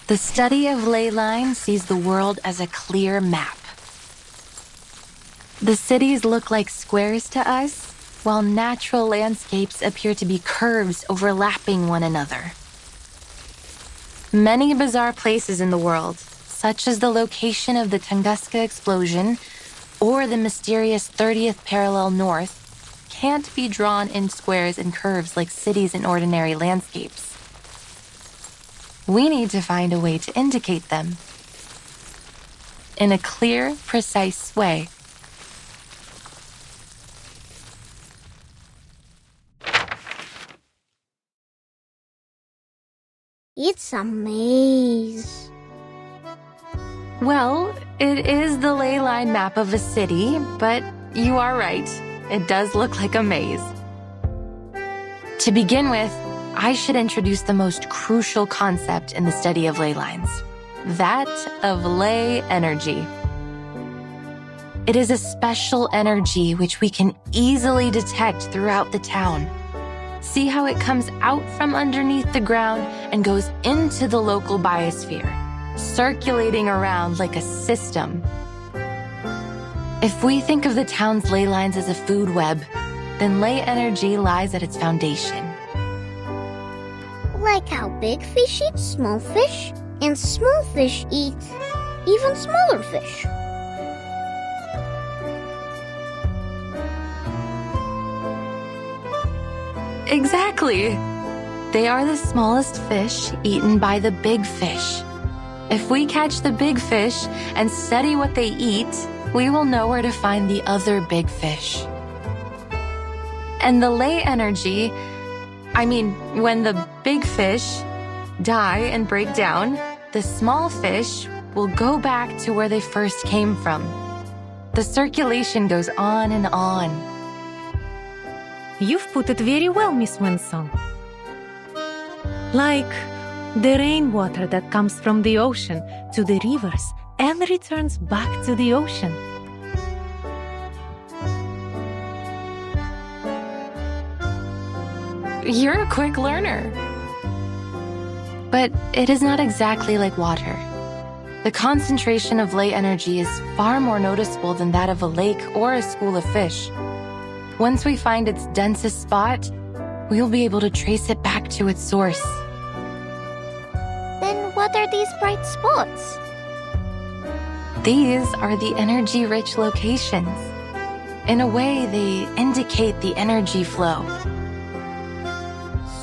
The study of ley lines sees the world as a clear map. The cities look like squares to us, while natural landscapes appear to be curves overlapping one another. Many bizarre places in the world, such as the location of the Tunguska explosion or the mysterious 30th parallel north, can't be drawn in squares and curves like cities in ordinary landscapes. We need to find a way to indicate them in a clear, precise way. It's a maze. Well, it is the ley line map of a city, but you are right. It does look like a maze. To begin with, I should introduce the most crucial concept in the study of ley lines, that of ley energy. It is a special energy which we can easily detect throughout the town. See how it comes out from underneath the ground and goes into the local biosphere, circulating around like a system. If we think of the town's ley lines as a food web, then ley energy lies at its foundation. Like how big fish eat small fish, and small fish eat even smaller fish. Exactly. They are the smallest fish eaten by the big fish. If we catch the big fish and study what they eat, we will know where to find the other big fish. And the ley energy, when the big fish die and break down, the small fish will go back to where they first came from. The circulation goes on and on. You've put it very well, Miss Winsong. Like the rainwater that comes from the ocean to the rivers and returns back to the ocean. You're a quick learner. But it is not exactly like water. The concentration of ley energy is far more noticeable than that of a lake or a school of fish. Once we find its densest spot, we'll be able to trace it back to its source. Then what are these bright spots? These are the energy-rich locations. In a way, they indicate the energy flow.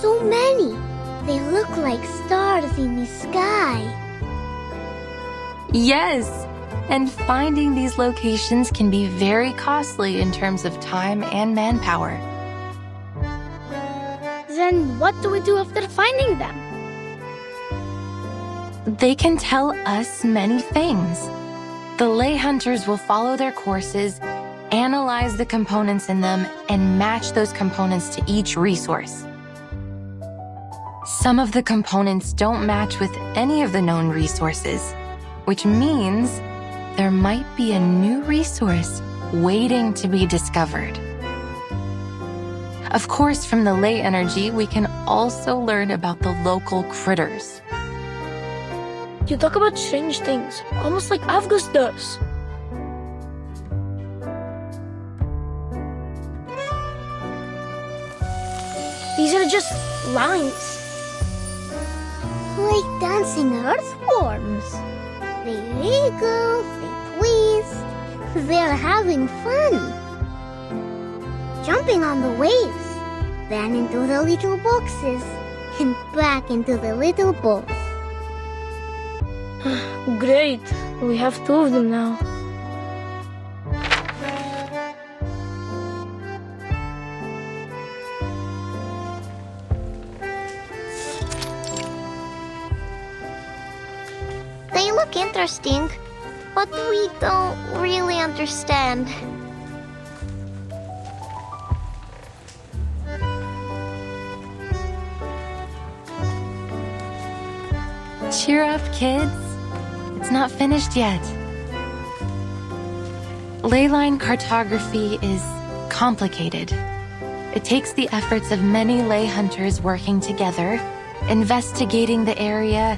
So many. They look like stars in the sky. Yes, and finding these locations can be very costly in terms of time and manpower. Then what do we do after finding them? They can tell us many things. The ley hunters will follow their courses, analyze the components in them, and match those components to each resource. Some of the components don't match with any of the known resources, which means there might be a new resource waiting to be discovered. Of course, from the ley energy, we can also learn about the local critters. You talk about strange things, almost like Avgus does. These are just lines. Like dancing earthworms. They wiggle, they twist. They're having fun. Jumping on the waves, then into the little boxes, and back into the little balls. Great, we have 2 of them now. They look interesting, but we don't really understand. Cheer up, kids. It's not finished yet. Leyline cartography is complicated. It takes the efforts of many ley hunters working together, investigating the area,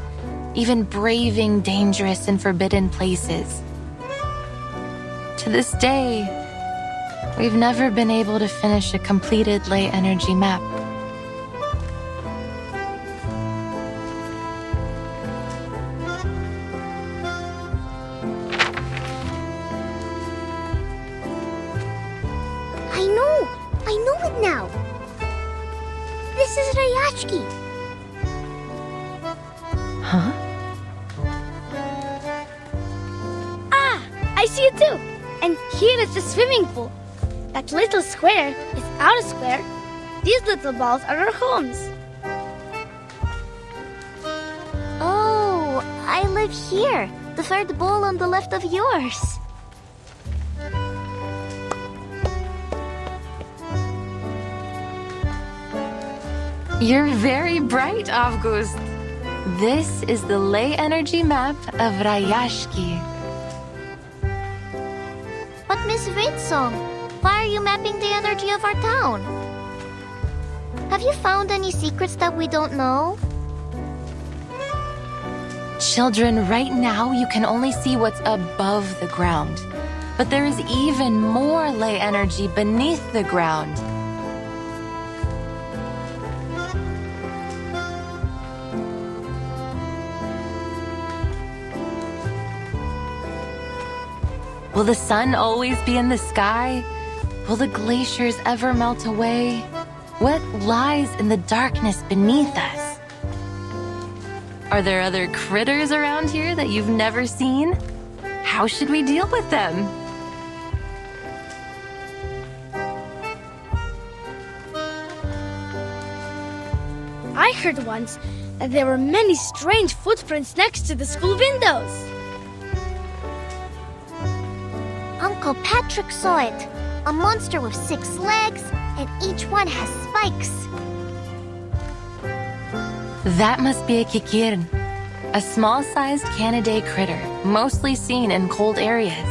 even braving dangerous and forbidden places. To this day, we've never been able to finish a completed ley energy map. I know it now. This is Rayaski. Huh? I see it too. And here is the swimming pool. That little square is our square. These little balls are our homes. Oh, I live here. The third ball on the left of yours. You're very bright, August. This is the ley energy map of Rayaski. But Miss Winsong, why are you mapping the energy of our town? Have you found any secrets that we don't know? Children, right now you can only see what's above the ground. But there is even more ley energy beneath the ground. Will the sun always be in the sky? Will the glaciers ever melt away? What lies in the darkness beneath us? Are there other critters around here that you've never seen? How should we deal with them? I heard once that there were many strange footprints next to the school windows. Uncle Patrick saw it. A monster with 6 legs, and each one has spikes. That must be a kikirn, a small-sized Canidae critter, mostly seen in cold areas.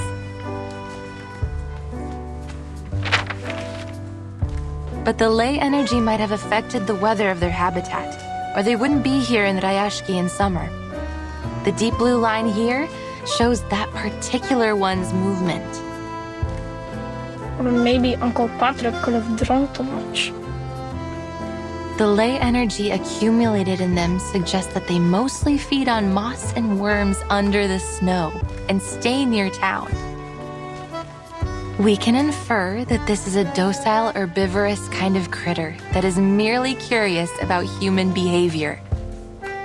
But the ley energy might have affected the weather of their habitat, or they wouldn't be here in Rayaski in summer. The deep blue line here shows that particular one's movement. Or maybe Uncle Patrick could have drunk too much. The ley energy accumulated in them suggests that they mostly feed on moss and worms under the snow and stay near town. We can infer that this is a docile herbivorous kind of critter that is merely curious about human behavior.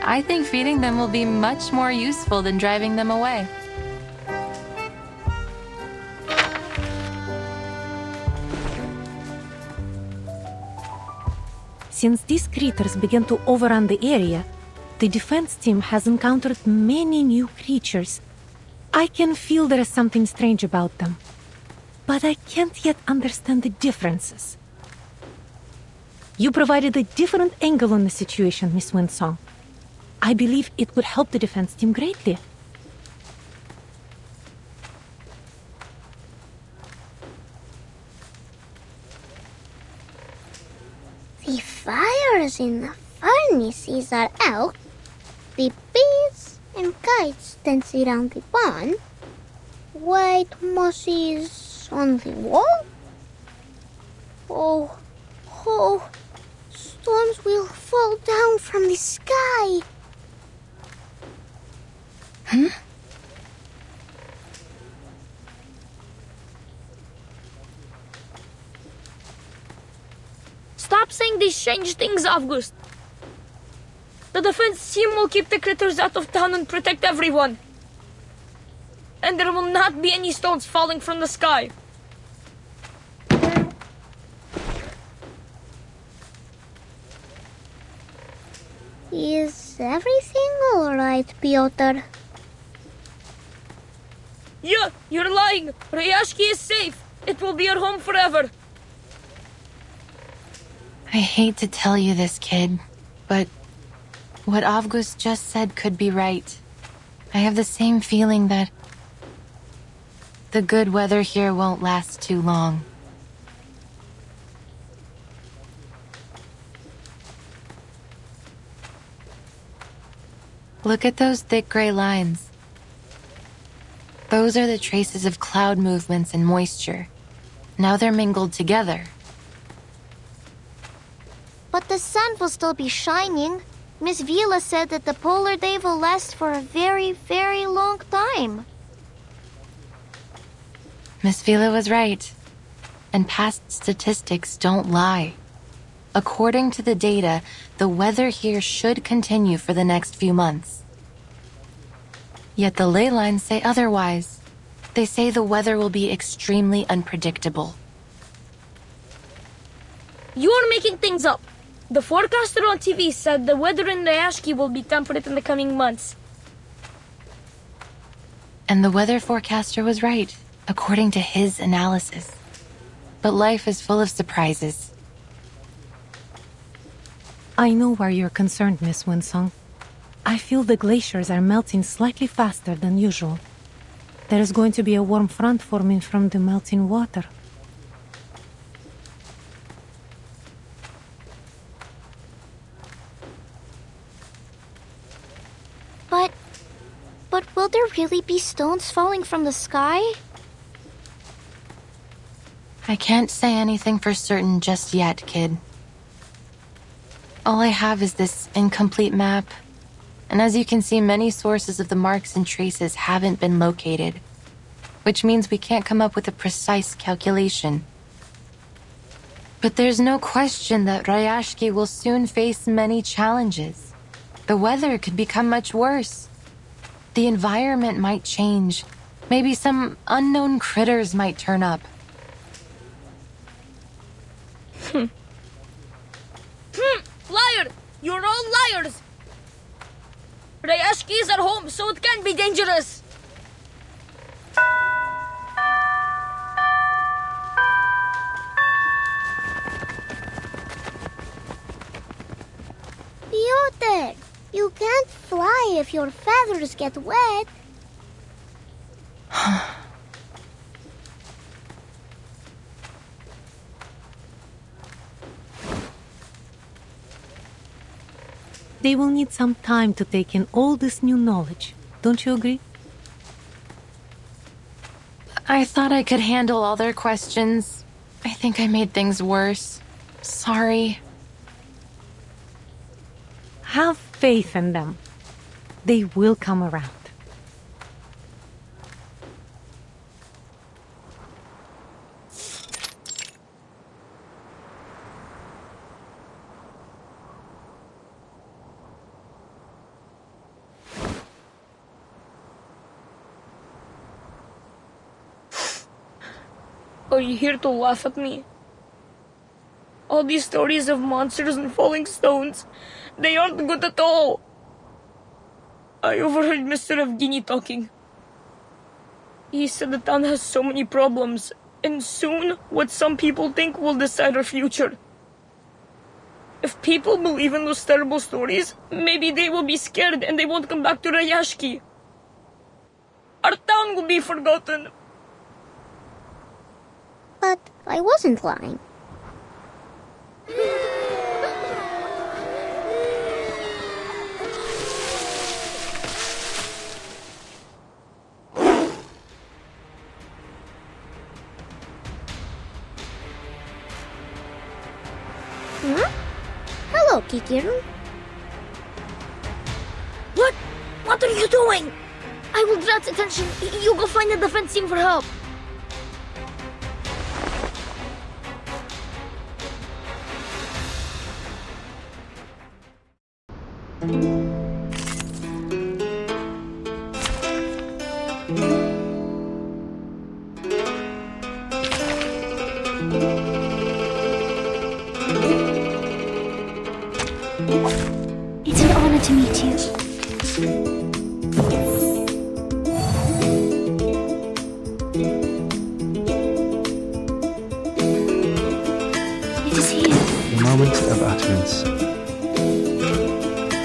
I think feeding them will be much more useful than driving them away. Since these critters began to overrun the area, the defense team has encountered many new creatures. I can feel there is something strange about them, but I can't yet understand the differences. You provided a different angle on the situation, Miss Winsong. I believe it would help the defense team greatly. The fires in the furnaces are out. The bees and kites dance around the barn. White moss is on the wall. Oh, storms will fall down from the sky. Huh? Stop saying these strange things, August. The defense team will keep the critters out of town and protect everyone. And there will not be any stones falling from the sky. Is everything all right, Piotr? Yeah, you're lying. Rayaski is safe. It will be our home forever. I hate to tell you this, kid, but what August just said could be right. I have the same feeling that the good weather here won't last too long. Look at those thick gray lines. Those are the traces of cloud movements and moisture. Now they're mingled together. But the sun will still be shining. Miss Vila said that the polar day will last for a very, very long time. Miss Vila was right. And past statistics don't lie. According to the data, the weather here should continue for the next few months. Yet the ley lines say otherwise. They say the weather will be extremely unpredictable. You are making things up. The forecaster on TV said the weather in Rayaski will be temperate in the coming months. And the weather forecaster was right, according to his analysis. But life is full of surprises. I know why you're concerned, Miss Winsong. I feel the glaciers are melting slightly faster than usual. There is going to be a warm front forming from the melting water. But will there really be stones falling from the sky? I can't say anything for certain just yet, kid. All I have is this incomplete map, and as you can see, many sources of the marks and traces haven't been located, which means we can't come up with a precise calculation. But there's no question that Rayaski will soon face many challenges. The weather could become much worse. The environment might change. Maybe some unknown critters might turn up. Liar! You're all liars! Rayaski is at home, so it can't be dangerous. Piotr, you can't fly if your feathers get wet. They will need some time to take in all this new knowledge. Don't you agree? I thought I could handle all their questions. I think I made things worse. Sorry. Have faith in them. They will come around. Are you here to laugh at me? All these stories of monsters and falling stones, they aren't good at all. I overheard Mr. Evgeny talking. He said the town has so many problems, and soon what some people think will decide our future. If people believe in those terrible stories, maybe they will be scared and they won't come back to Rayaski. Our town will be forgotten. But I wasn't lying. Huh? Hello, Kikiru. What? What are you doing? I will draw its attention. You go find the defense team for help. It's an honor to meet you. It is here. The moment of utterance. A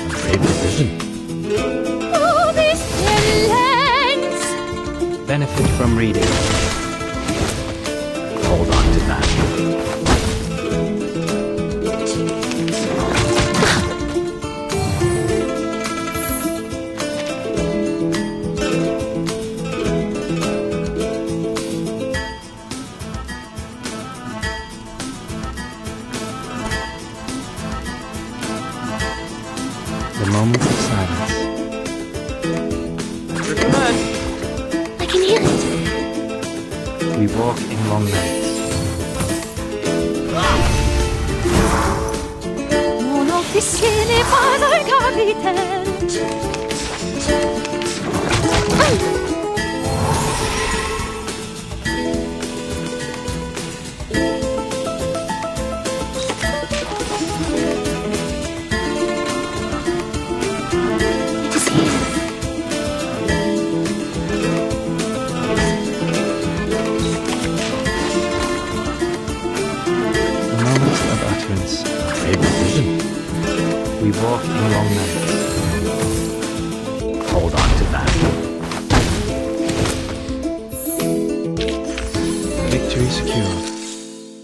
brave decision. Oh, this talent! Benefit from reading. Hold on to that. The moment of silence. I can hear it. We walk in long nights. Monofficine father capitent. The moment of utterance. A brave decision. We walk in long nights. Hold on to that. Victory secured.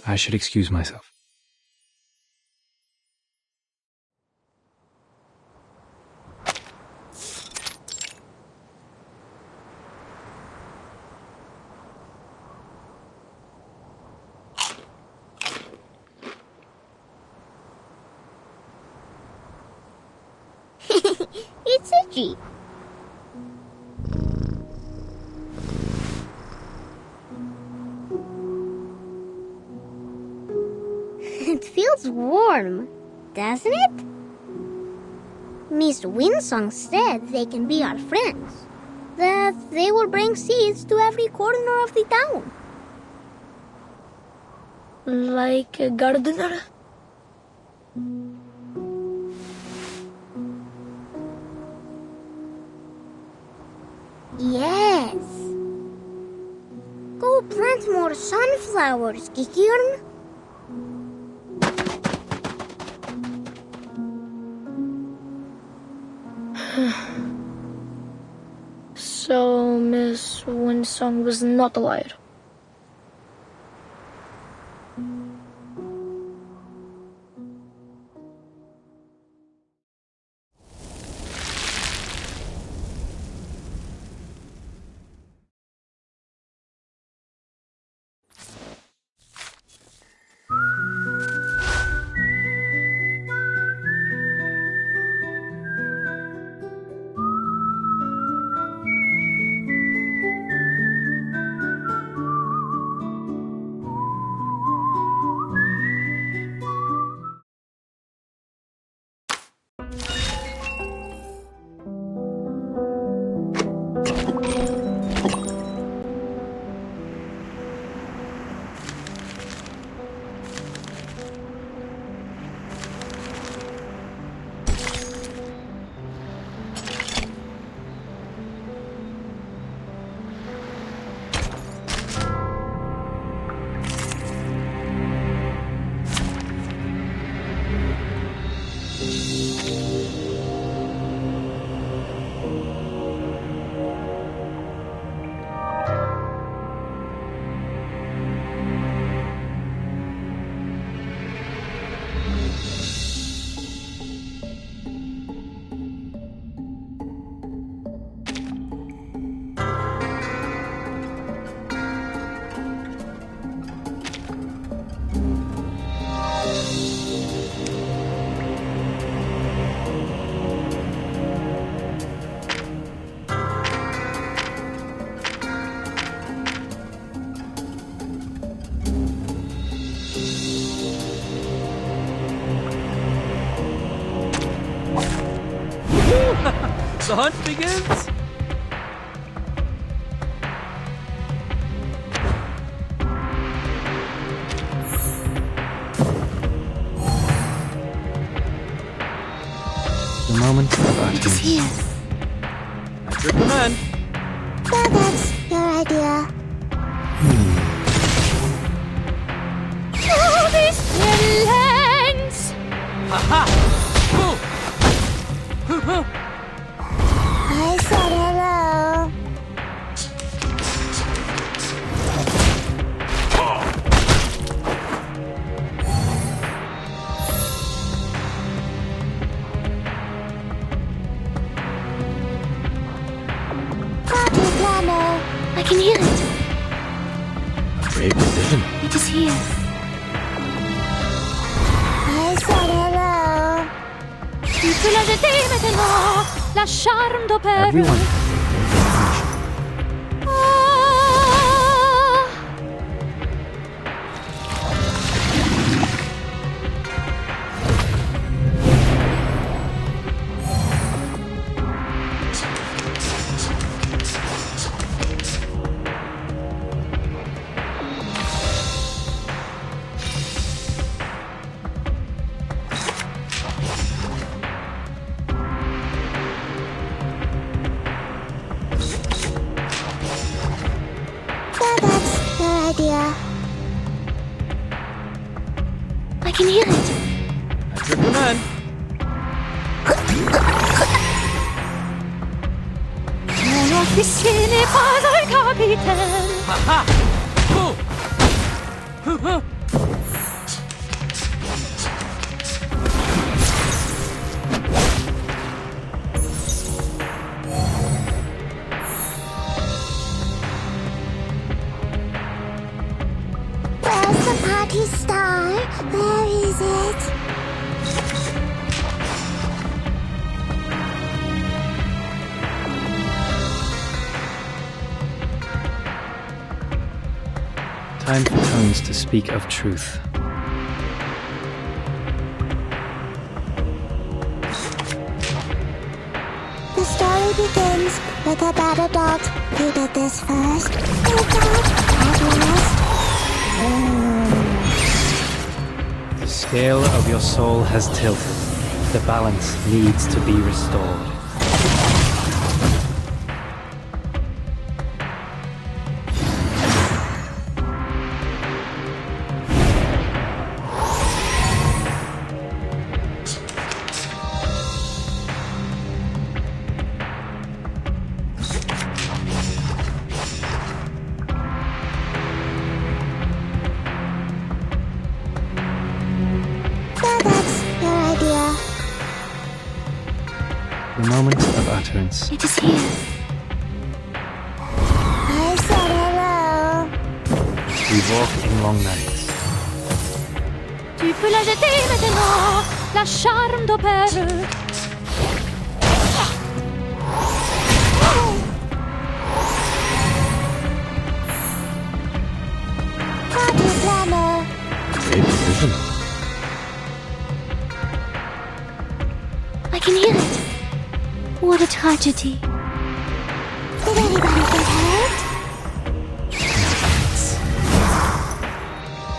I should excuse myself. It's itchy. It feels warm, doesn't it? Miss Windsong said they can be our friends. That they will bring seeds to every corner of the town. Like a gardener? Yes. Go plant more sunflowers, Kikiorn. So Miss Windsong was not a liar. The hunt begins! The moment about It is here. At your command. That's your idea. Oh, this lens! Aha! I said hello. Party planner. I can hear it. a brave decision. It is here. I said hello. Tu la detémetelo, lasciando per... Everyone. That's your idea. I can hear it. At your command. Officine pas al capitaine. Aha! Where's the party star? Where is it? time for tongues to speak of truth. The story begins with a bad adult who did this first. The dog at last. The scale of your soul has tilted. The balance needs to be restored. The moment of utterance. It is here. I said hello. We walk in long nights. Tu peux la jeter maintenant, la charme d'opère. Party planner. Great decision. I can hear it. What a tragedy. Did anybody get hurt?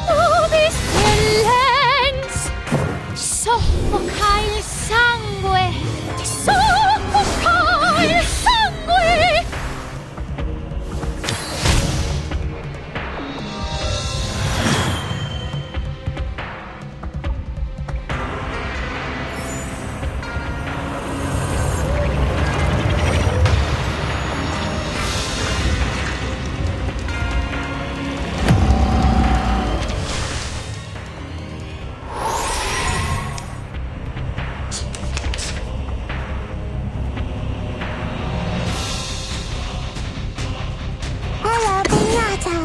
Nobis violens! Soffoca il sangue! Soffoca il sangue! Hello, Pinata.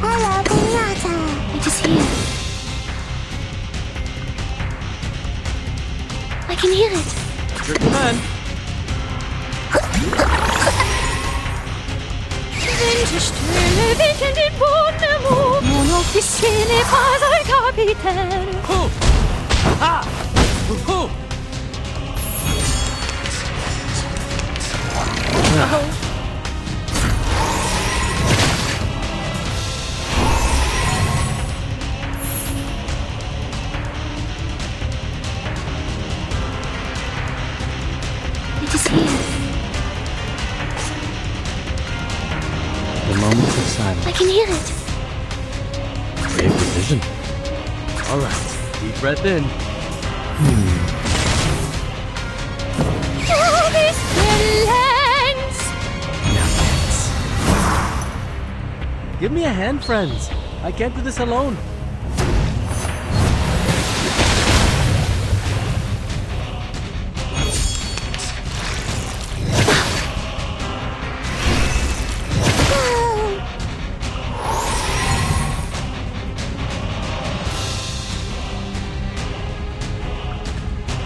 Hello, Pinata. It is here. I can hear it. Your command. Vinterstille, hvilken din bonde mor. Mon officier n'est pas un capitaine. It is here. The moment of silence. I can hear it. Great decision. All right. Deep breath in. Nobis violens! Give me a hand, friends. I can't do this alone.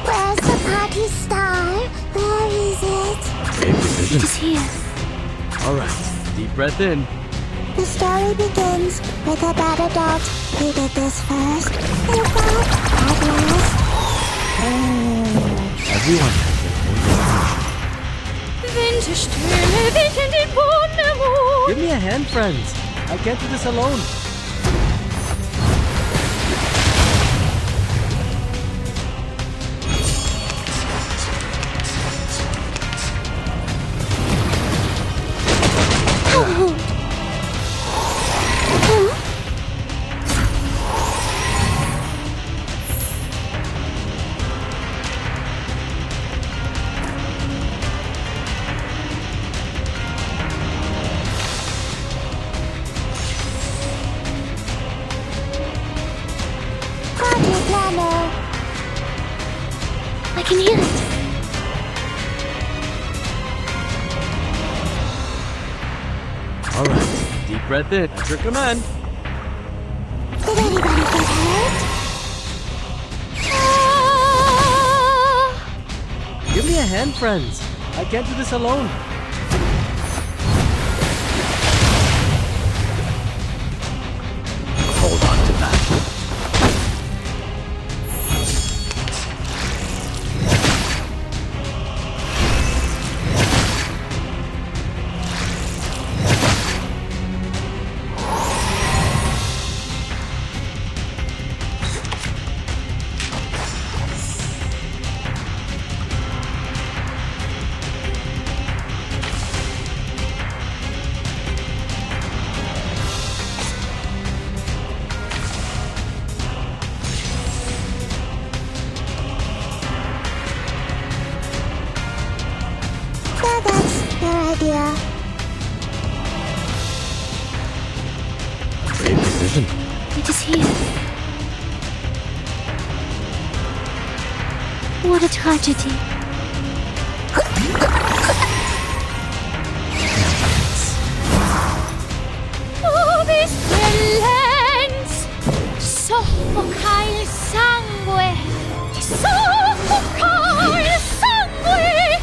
Where's the party star? Where is it? Great decision. It is here. All right. Deep breath in. The story begins with a bad adult who did this first. The dog at last. Everyone has their own definition. Vinterstille, hvilken din bonde mor. Give me a hand, friends. I can't do this alone. I can hear it. breath in. At your command. Did anybody get hurt? Give me a hand, friends. I can't do this alone. Hold on to that. That's your idea. Great decision. It is here. What a tragedy. Nobis violens! Soffocar sangue! Soffocar sangue!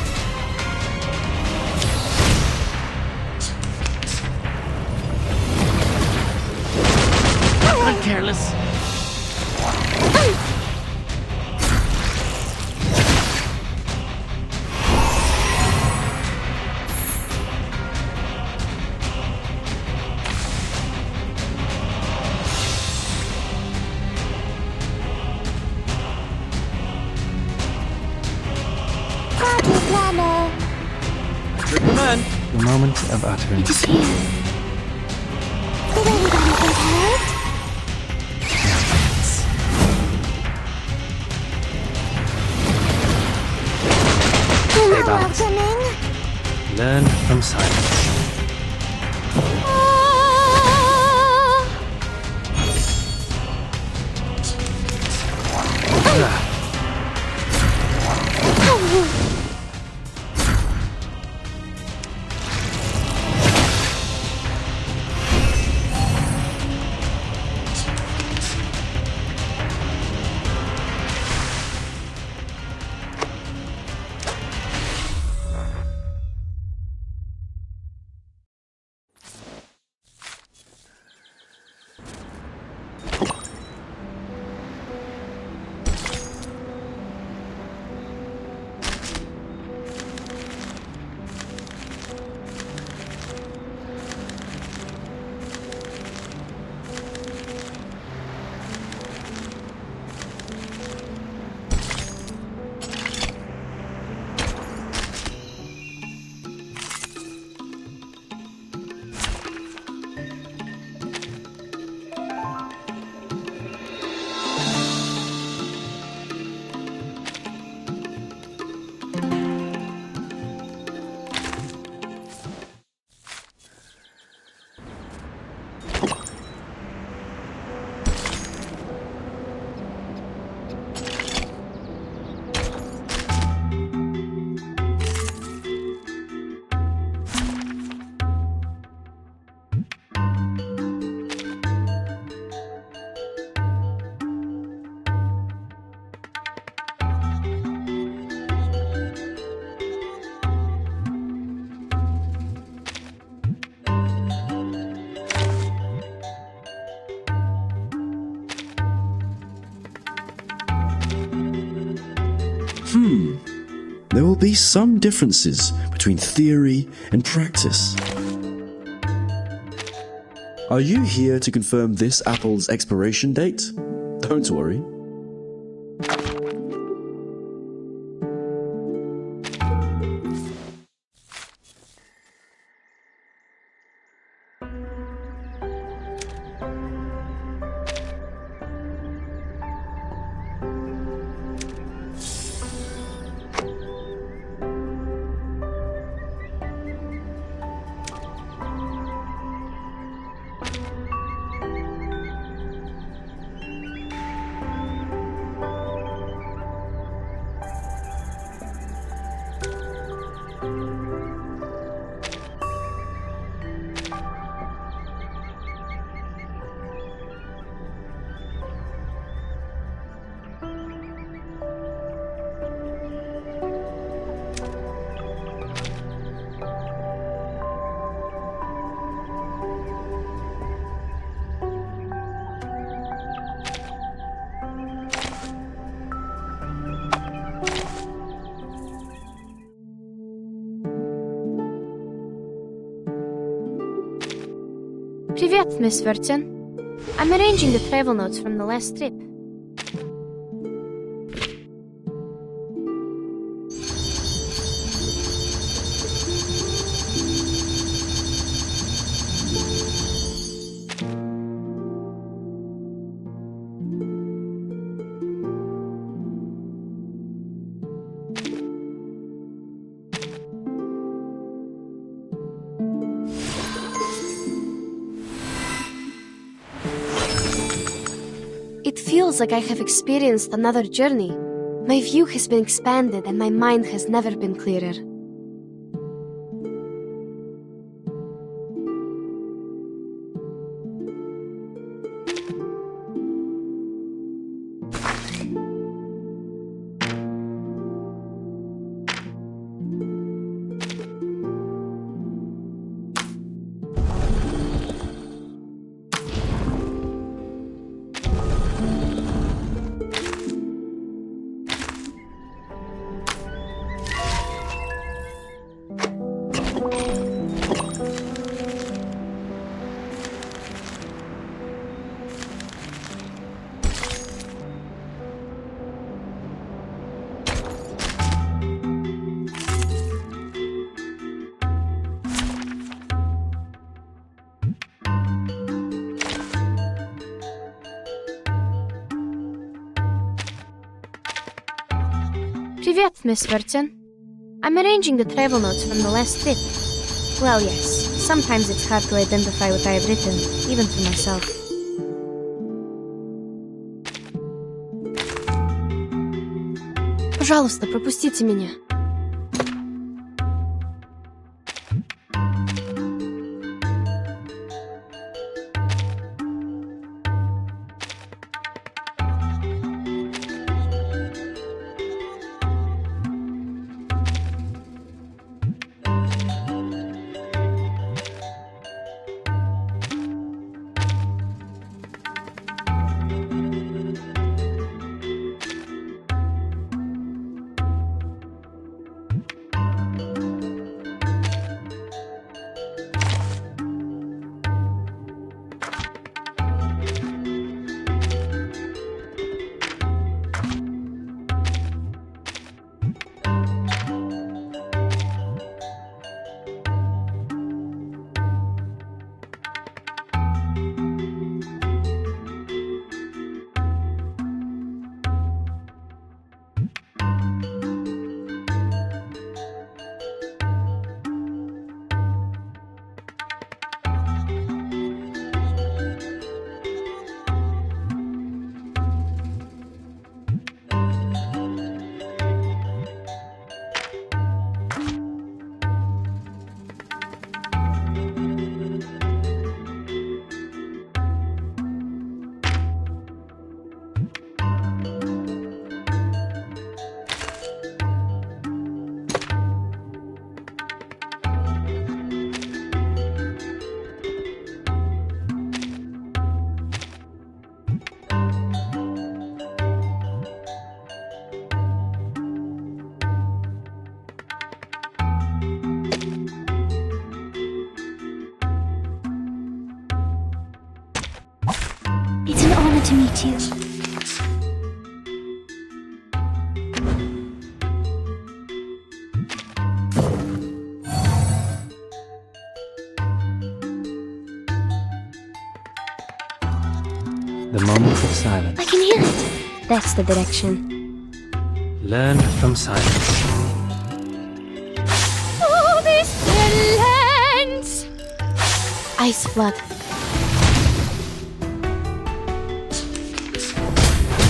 I'm careless. Your command. The moment of utterance. It is here. Did anybody get hurt? Stay balanced. Learn from silence. There will be some differences between theory and practice. Are you here to confirm this apple's expiration date? Don't worry. Привет, Miss Vertin. I'm arranging the travel notes from the last trip. It feels like I have experienced another journey. My view has been expanded and my mind has never been clearer. Привет, Miss Vertin. I'm arranging the travel notes from the last trip. Well, yes, sometimes it's hard to identify what I have written, even for myself. Пожалуйста, пропустите меня. It's an honor to meet you. The moment of silence. I can hear it. That's the direction. Learn from silence. Oh, this lands! Ice flood.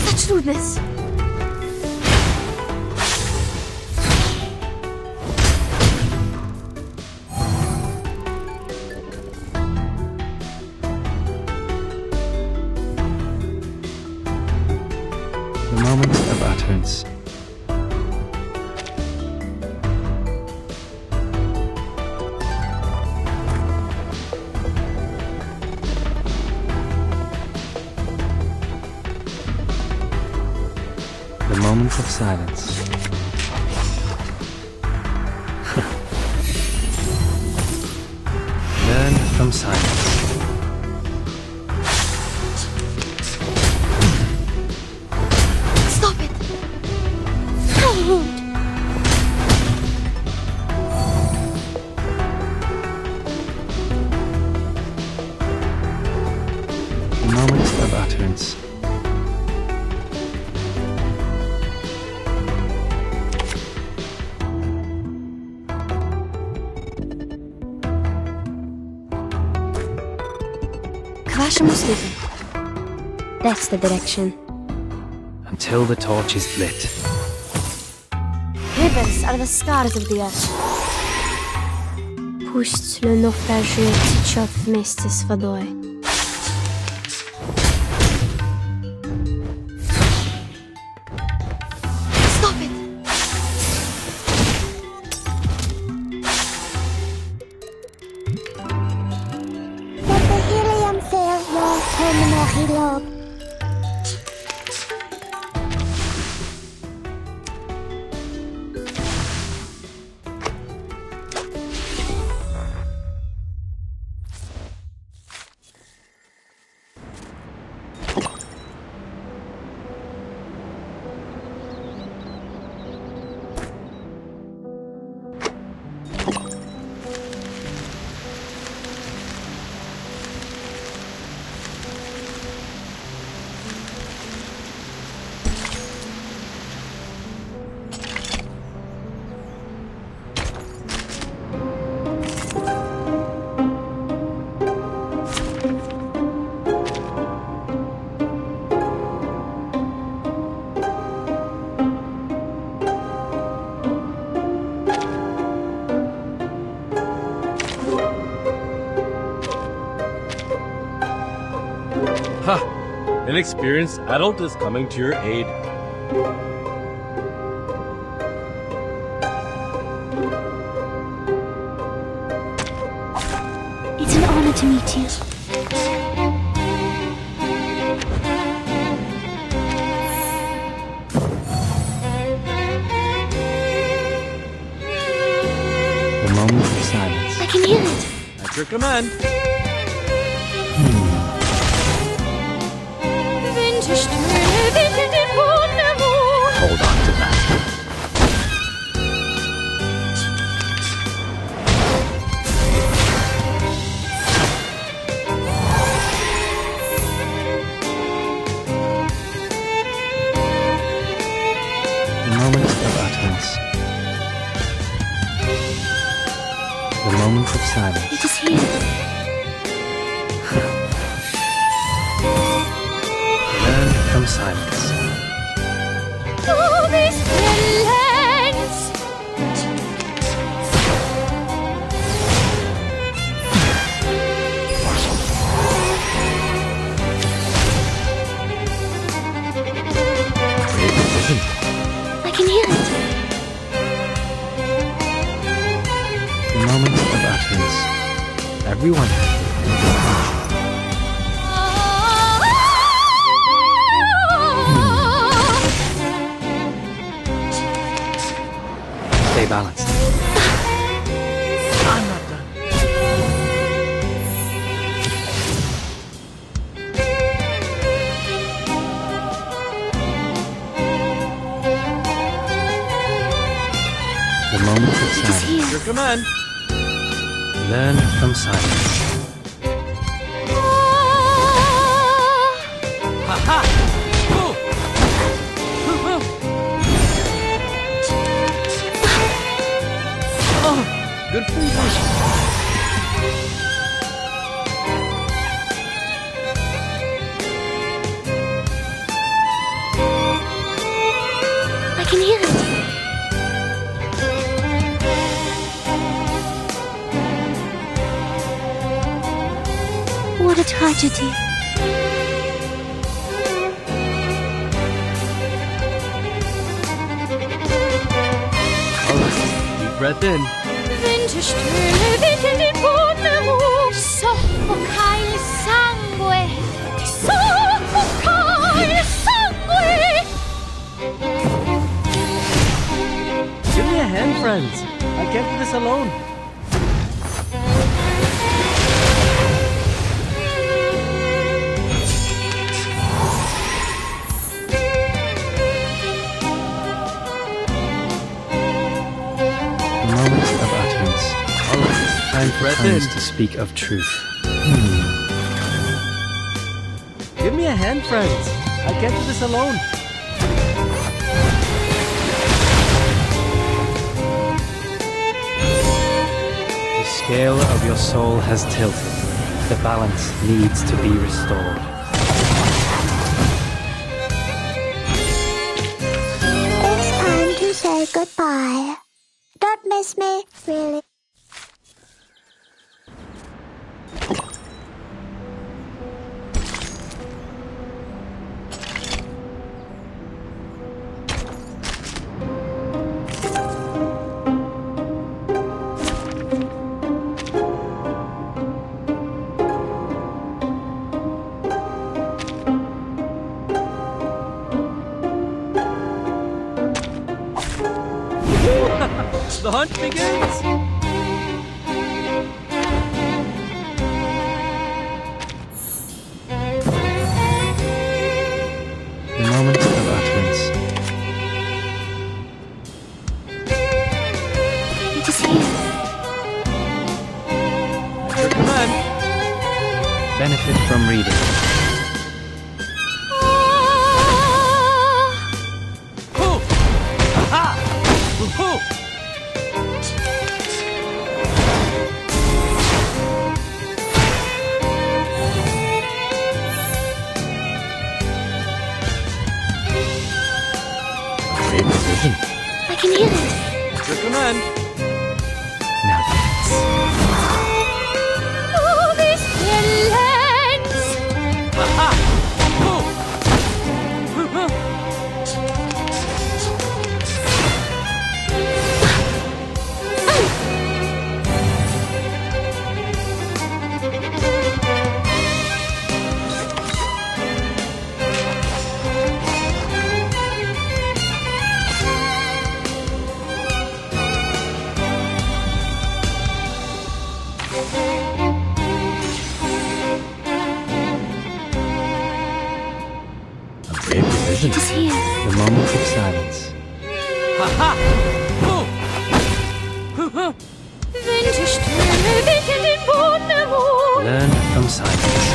Such rudeness. The moment of utterance. The moment of silence. Learn from silence. utterance. К вашим услугам. That's the direction. Until the torch is lit. Rivers are the scars of the earth. Пусть le naufragé течет вместе с водой. Stop it! Let the helium fill your pulmonary lobe. Ha! An experienced adult is coming to your aid. It's an honor to meet you. The moment of silence. I can hear it. At your command. Hold on to that. The moment of utterance. The moment of silence. It is here. Learn from silence. Oh, this silence! Great decision. I can hear it. The moment of utterance. Everyone. Stay balanced. I'm not done. The moment of silence. At your command. Learn from silence. Ha-ha! Good presentation. I can hear it. What a tragedy. All right, deep breath in. Soffoca il sangue! Soffoca il sangue! Give me a hand, friends. I can't do this alone. The moment of utterance. All right, Time for breath tongues in. to speak of truth. Give me a hand, friends. I can't do this alone. The scale of your soul has tilted. The balance needs to be restored. It's time to say goodbye. Don't miss me, really. The hunt begins! The moment of utterance. It is here. Your command. Benefit from reading. Ho! Aha! Ho! I can hear it. Your command. Now dance. Oh, this villains! Aha! Ho! It is here. The moment of silence. Aha! Ho! Learn from silence.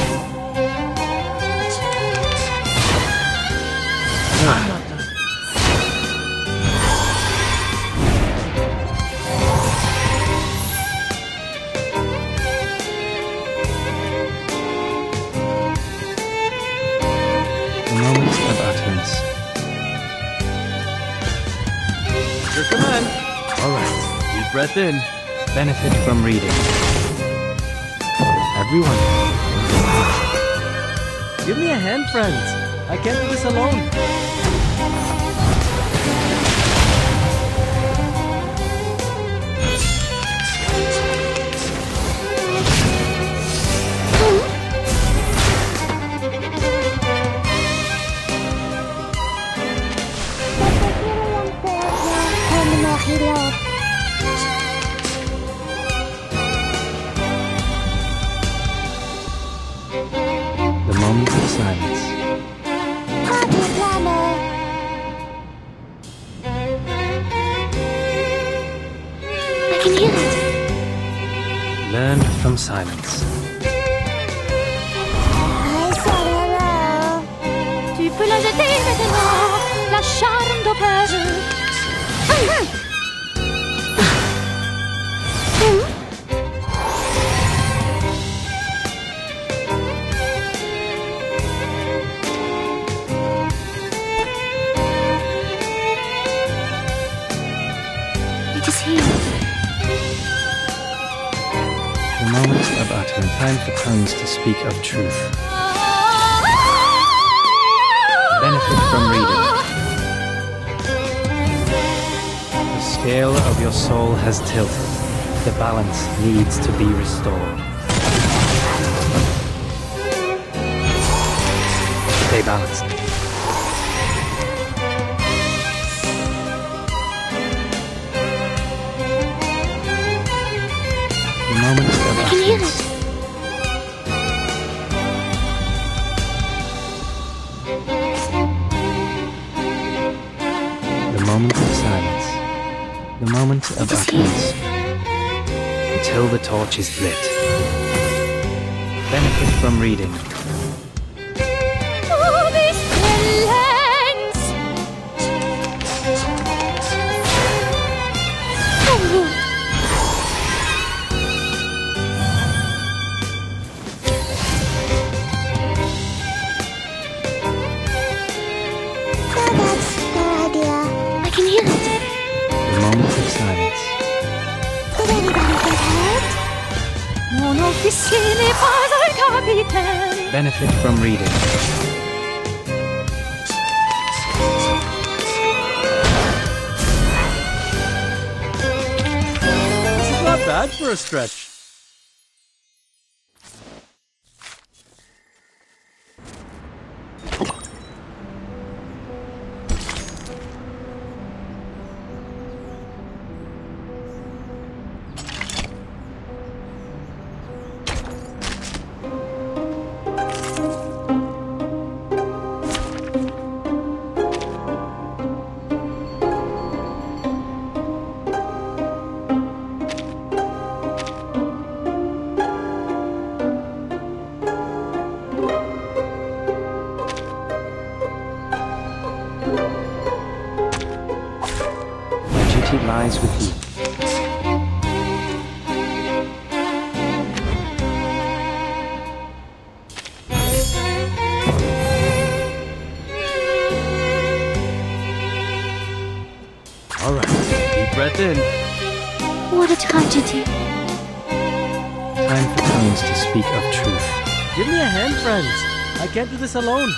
The moment of utterance. Your command. Alright. Deep breath in. Benefit from reading. Everyone. Give me a hand, friends. I can't do this alone. The moment of silence. I can hear it. Learn from silence. I said hello. Tu peux la jeter maintenant, la charme d'opage. It is here. The moment of utterance. Time for tongues to speak of truth. Benefit from reading. The scale of your soul has tilted. The balance needs to be restored. Stay balanced. The moment of I can hear utterance. it. The moment of silence. The moment of It is here. utterance. Until the torch is lit. Benefit from reading. Benefit from reading. This is not bad for a stretch. Lies with you. All right, deep breath in. What a tragedy. Time for tongues to speak of truth. Give me a hand, friends. I can't do this alone.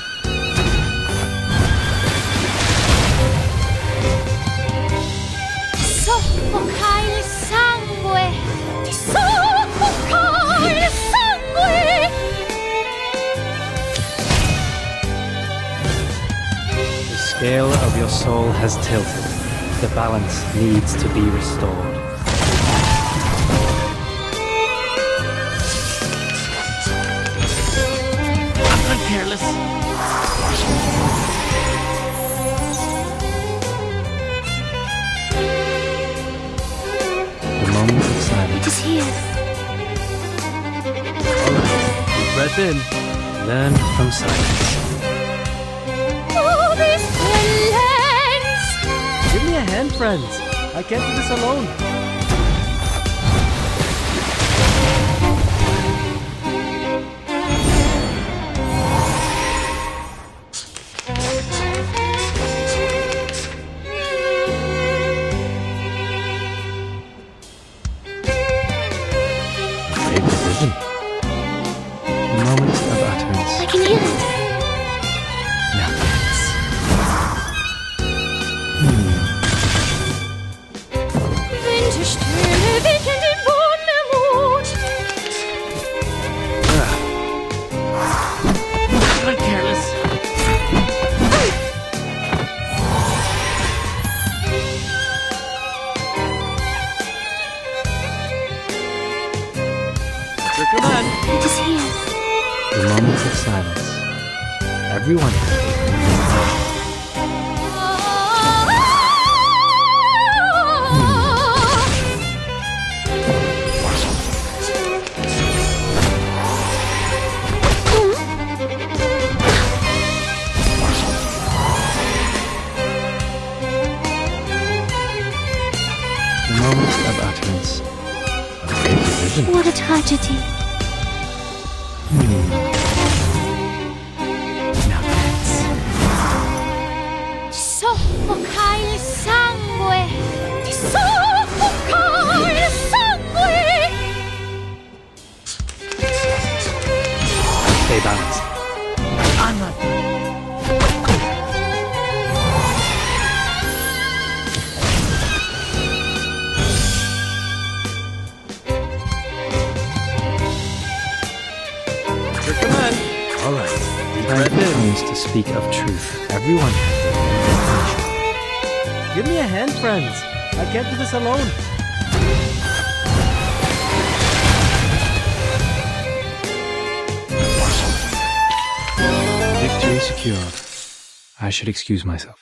Soffoca il sangue! Ti soffoca il sangue! The scale of your soul has tilted. The balance needs to be restored. I'm careless. Moment of silence. It is here. Alright, deep breath in. Learn from silence. Oh, this silence! Give me a hand, friends. I can't do this alone. Moments of utterance. I can hear it. Winterstürme wickeln den Boden I'm careless. Your command. It is here. The moments of silence. Everyone. The moments of utterance. What a tragedy. Soffoca il sangue! Ti soffoca il sangue! Stay balanced. I'm not. Your command. All right. Deep breath in. To speak of truth. Everyone. Give me a hand, friends. I can't do this alone. Victory secured. I should excuse myself.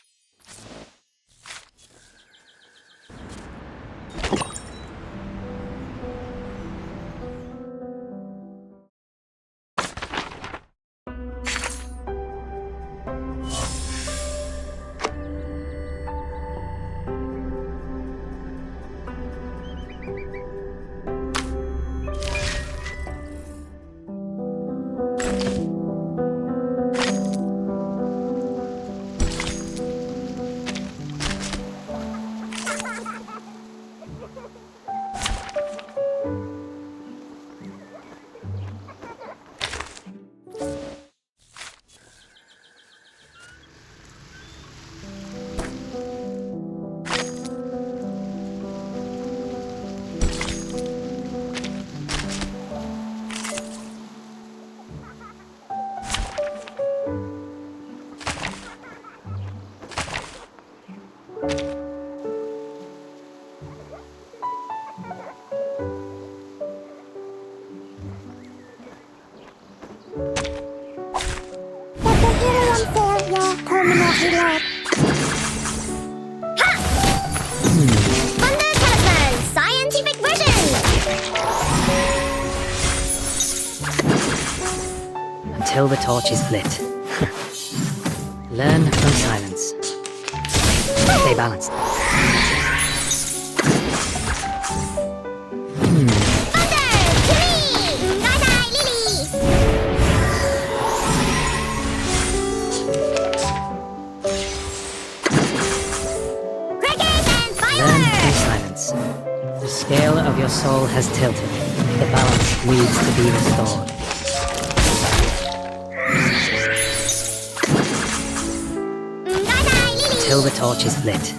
Thunder Talisman, scientific version! Until the torch is lit. Learn from silence. Stay balanced. The scale of your soul has tilted. The balance needs to be restored. Until the torch is lit.